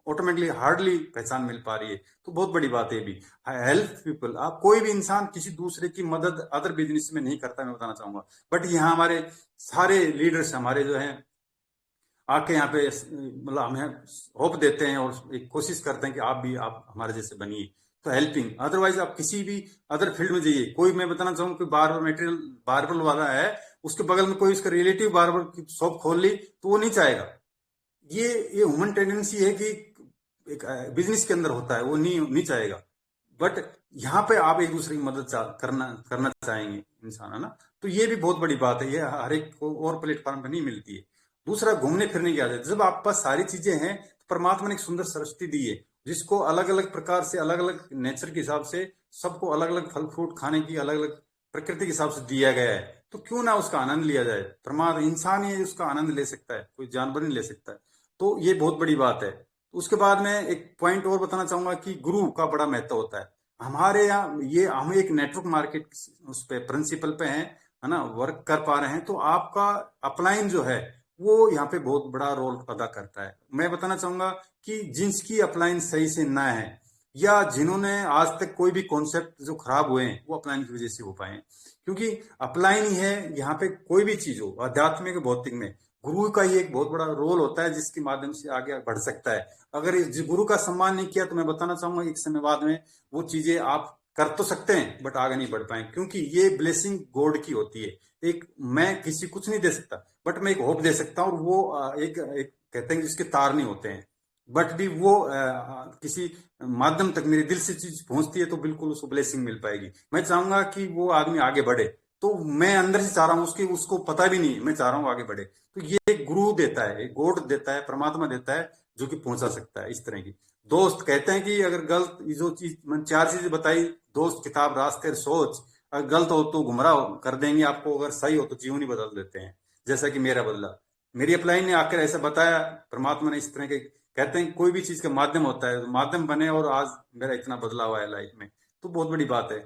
ऑटोमेटिकली हार्डली पहचान मिल पा रही है, तो बहुत बड़ी बात है भी। हेल्प पीपल, आप कोई भी इंसान किसी दूसरे की मदद अदर बिजनेस में नहीं करता, मैं बताना चाहूंगा। बट यहाँ हमारे सारे लीडर्स हमारे जो हैं आके यहाँ पे मतलब हमें होप देते हैं और एक कोशिश करते हैं कि आप हमारे जैसे बनिए। तो हेल्पिंग, अदरवाइज आप किसी भी अदर फील्ड में जाइए, कोई मैं बताना चाहूंगा कोई बार्बर मटेरियल बार्बर वाला है, उसके बगल में कोई उसका रिलेटिव बार्बर की शॉप खोल ली तो वो नहीं चाहेगा। ये ह्यूमन टेंडेंसी है कि एक बिजनेस के अंदर होता है, वो नहीं चाहेगा। बट यहाँ पे आप एक दूसरे की मदद करना करना चाहेंगे इंसान, है ना। तो ये भी बहुत बड़ी बात है, ये हर एक को और प्लेटफॉर्म पे नहीं मिलती है। दूसरा, घूमने फिरने की आदत। जब आप पास सारी चीजें हैं तो परमात्मा ने एक सुंदर सृष्टि दी है, जिसको अलग अलग प्रकार से, अलग अलग नेचर के हिसाब से, सबको अलग अलग फल फ्रूट खाने की अलग अलग प्रकृति के हिसाब से दिया गया है। तो क्यों ना उसका आनंद लिया जाए। परमात्मा, इंसान ही उसका आनंद ले सकता है, कोई जानवर नहीं ले सकता है। तो ये बहुत बड़ी बात है। तो उसके बाद में एक पॉइंट और बताना चाहूंगा कि गुरु का बड़ा महत्व होता है हमारे यहाँ। ये हम एक नेटवर्क मार्केट उस पे प्रिंसिपल पे हैं, है ना, वर्क कर पा रहे हैं। तो आपका अपलाइन जो है वो यहाँ पे बहुत बड़ा रोल अदा करता है। मैं बताना चाहूंगा कि जिसकी अपलाइन सही से ना है, या जिन्होंने आज तक कोई भी कॉन्सेप्ट जो खराब हुए हैं, वो अपलाइन की वजह से हो पाए हैं। क्योंकि अपलाइन ही है यहाँ पे, कोई भी चीज हो, आध्यात्मिक भौतिक में गुरु का ही एक बहुत बड़ा रोल होता है, जिसके माध्यम से आगे बढ़ सकता है। अगर इस गुरु का सम्मान नहीं किया तो मैं बताना चाहूंगा एक समय बाद में वो चीजें आप कर तो सकते हैं बट आगे नहीं बढ़ पाए, क्योंकि ये ब्लेसिंग गॉड की होती है। एक मैं किसी कुछ नहीं दे सकता, बट मैं एक होप दे सकता हूँ, और वो एक कहते हैं कि जिसके तार नहीं होते हैं, बट भी वो किसी माध्यम तक मेरे दिल से चीज पहुंचती है तो बिल्कुल उसको ब्लेसिंग मिल पाएगी। मैं चाहूंगा कि वो आदमी आगे बढ़े, तो मैं अंदर से चाह रहा हूँ, उसको पता भी नहीं, मैं चाह रहा हूँ आगे बढ़े। तो ये गुरु देता है, गॉड देता है, परमात्मा देता है, जो कि पहुंचा सकता है इस तरह की। दोस्त कहते हैं कि अगर गलत जो चीज मैंने 4 चीजें बताई, दोस्त, किताब, रास्ते, सोच, अगर गलत हो तो गुमराह कर देंगे आपको, अगर सही हो तो जीवन ही बदल देते हैं, जैसा कि मेरा बदला। मेरी अपलाइन ने आकर ऐसा बताया, परमात्मा ने इस तरह के, कहते हैं कोई भी चीज का माध्यम होता है, तो माध्यम बने, और आज मेरा इतना बदलाव आया लाइफ में, तो बहुत बड़ी बात है।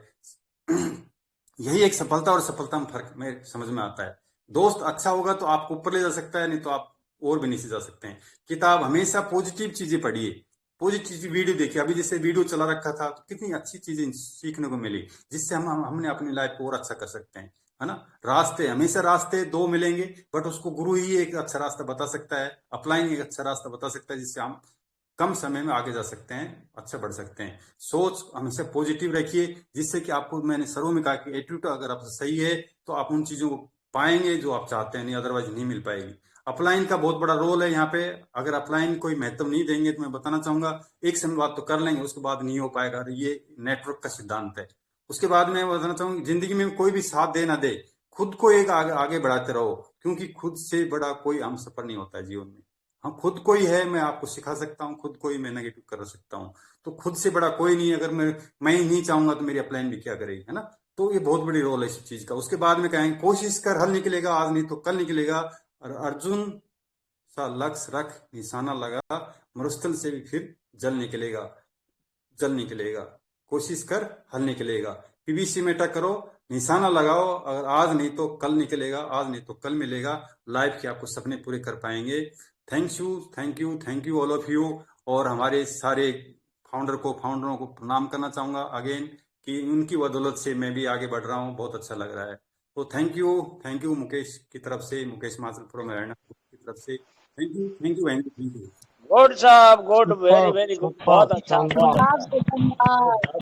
यही एक सफलता और सफलता में फर्क में समझ में आता है। दोस्त अच्छा होगा तो आपको ऊपर ले जा सकता है, नहीं तो आप और भी नीचे जा सकते हैं। किताब, हमेशा पॉजिटिव चीजें पढ़िए, पॉजिटिव वीडियो देखिए। अभी जैसे वीडियो चला रखा था तो कितनी अच्छी चीजें सीखने को मिली, जिससे हमने अपनी लाइफ को और अच्छा कर सकते हैं, है ना। रास्ते, हमेशा रास्ते दो मिलेंगे, बट उसको गुरु ही एक अच्छा रास्ता बता सकता है, अपलाइन एक अच्छा रास्ता बता सकता है, जिससे हम कम समय में आगे जा सकते हैं, अच्छा बढ़ सकते हैं। सोच हमेशा पॉजिटिव रखिए, जिससे कि आपको, मैंने शुरू में कहा कि एटीट्यूड अगर आपका सही है तो आप उन चीजों को पाएंगे जो आप चाहते हैं, नहीं अदरवाइज नहीं मिल पाएगी। अपलाइन का बहुत बड़ा रोल है यहाँ पे। अगर अपलाइन कोई महत्व नहीं देंगे तो मैं बताना चाहूंगा एक समय बाद तो कर लेंगे, उसके बाद नहीं हो पाएगा। ये नेटवर्क का सिद्धांत है। उसके बाद मैं बताना चाहूंगा, जिंदगी में कोई भी साथ दे ना दे, खुद को एक आगे बढ़ाते रहो, क्योंकि खुद से बड़ा कोई हम सफर नहीं होता है जीवन में। हाँ, खुद को ही है, मैं आपको सिखा सकता हूँ, खुद को ही मैं नेगेटिव कर सकता हूँ। तो खुद से बड़ा कोई नहीं। अगर मैं ही नहीं चाहूंगा तो मेरी अपलाइन भी क्या करेगी, है ना। तो ये बहुत बड़ी रोल है इस चीज का। उसके बाद में कहेंगे कोशिश कर, हल निकलेगा, आज नहीं तो कल निकलेगा। और अर्जुन सा लक्ष्य रख, निशाना लगा, मरुस्थल से भी फिर जल निकलेगा, जल निकलेगा। कोशिश कर, हल निकलेगा। पीवीसी में टक करो, निशाना लगाओ, अगर आज नहीं तो कल निकलेगा, आज नहीं तो कल मिलेगा। लाइफ के आपको सपने पूरे कर पाएंगे। Thank you, thank you, thank you all of you. और हमारे सारे फाउंडरों को प्रणाम करना चाहूंगा अगेन, कि उनकी बदौलत से मैं भी आगे बढ़ रहा हूँ, बहुत अच्छा लग रहा है। तो थैंक यू मुकेश की तरफ से, मुकेश माचल प्रो में की तरफ से। Thank you, thank you, thank you. Good साहब, good, very super very good, super बहुत अच्छा। शानदार। धन्यवाद।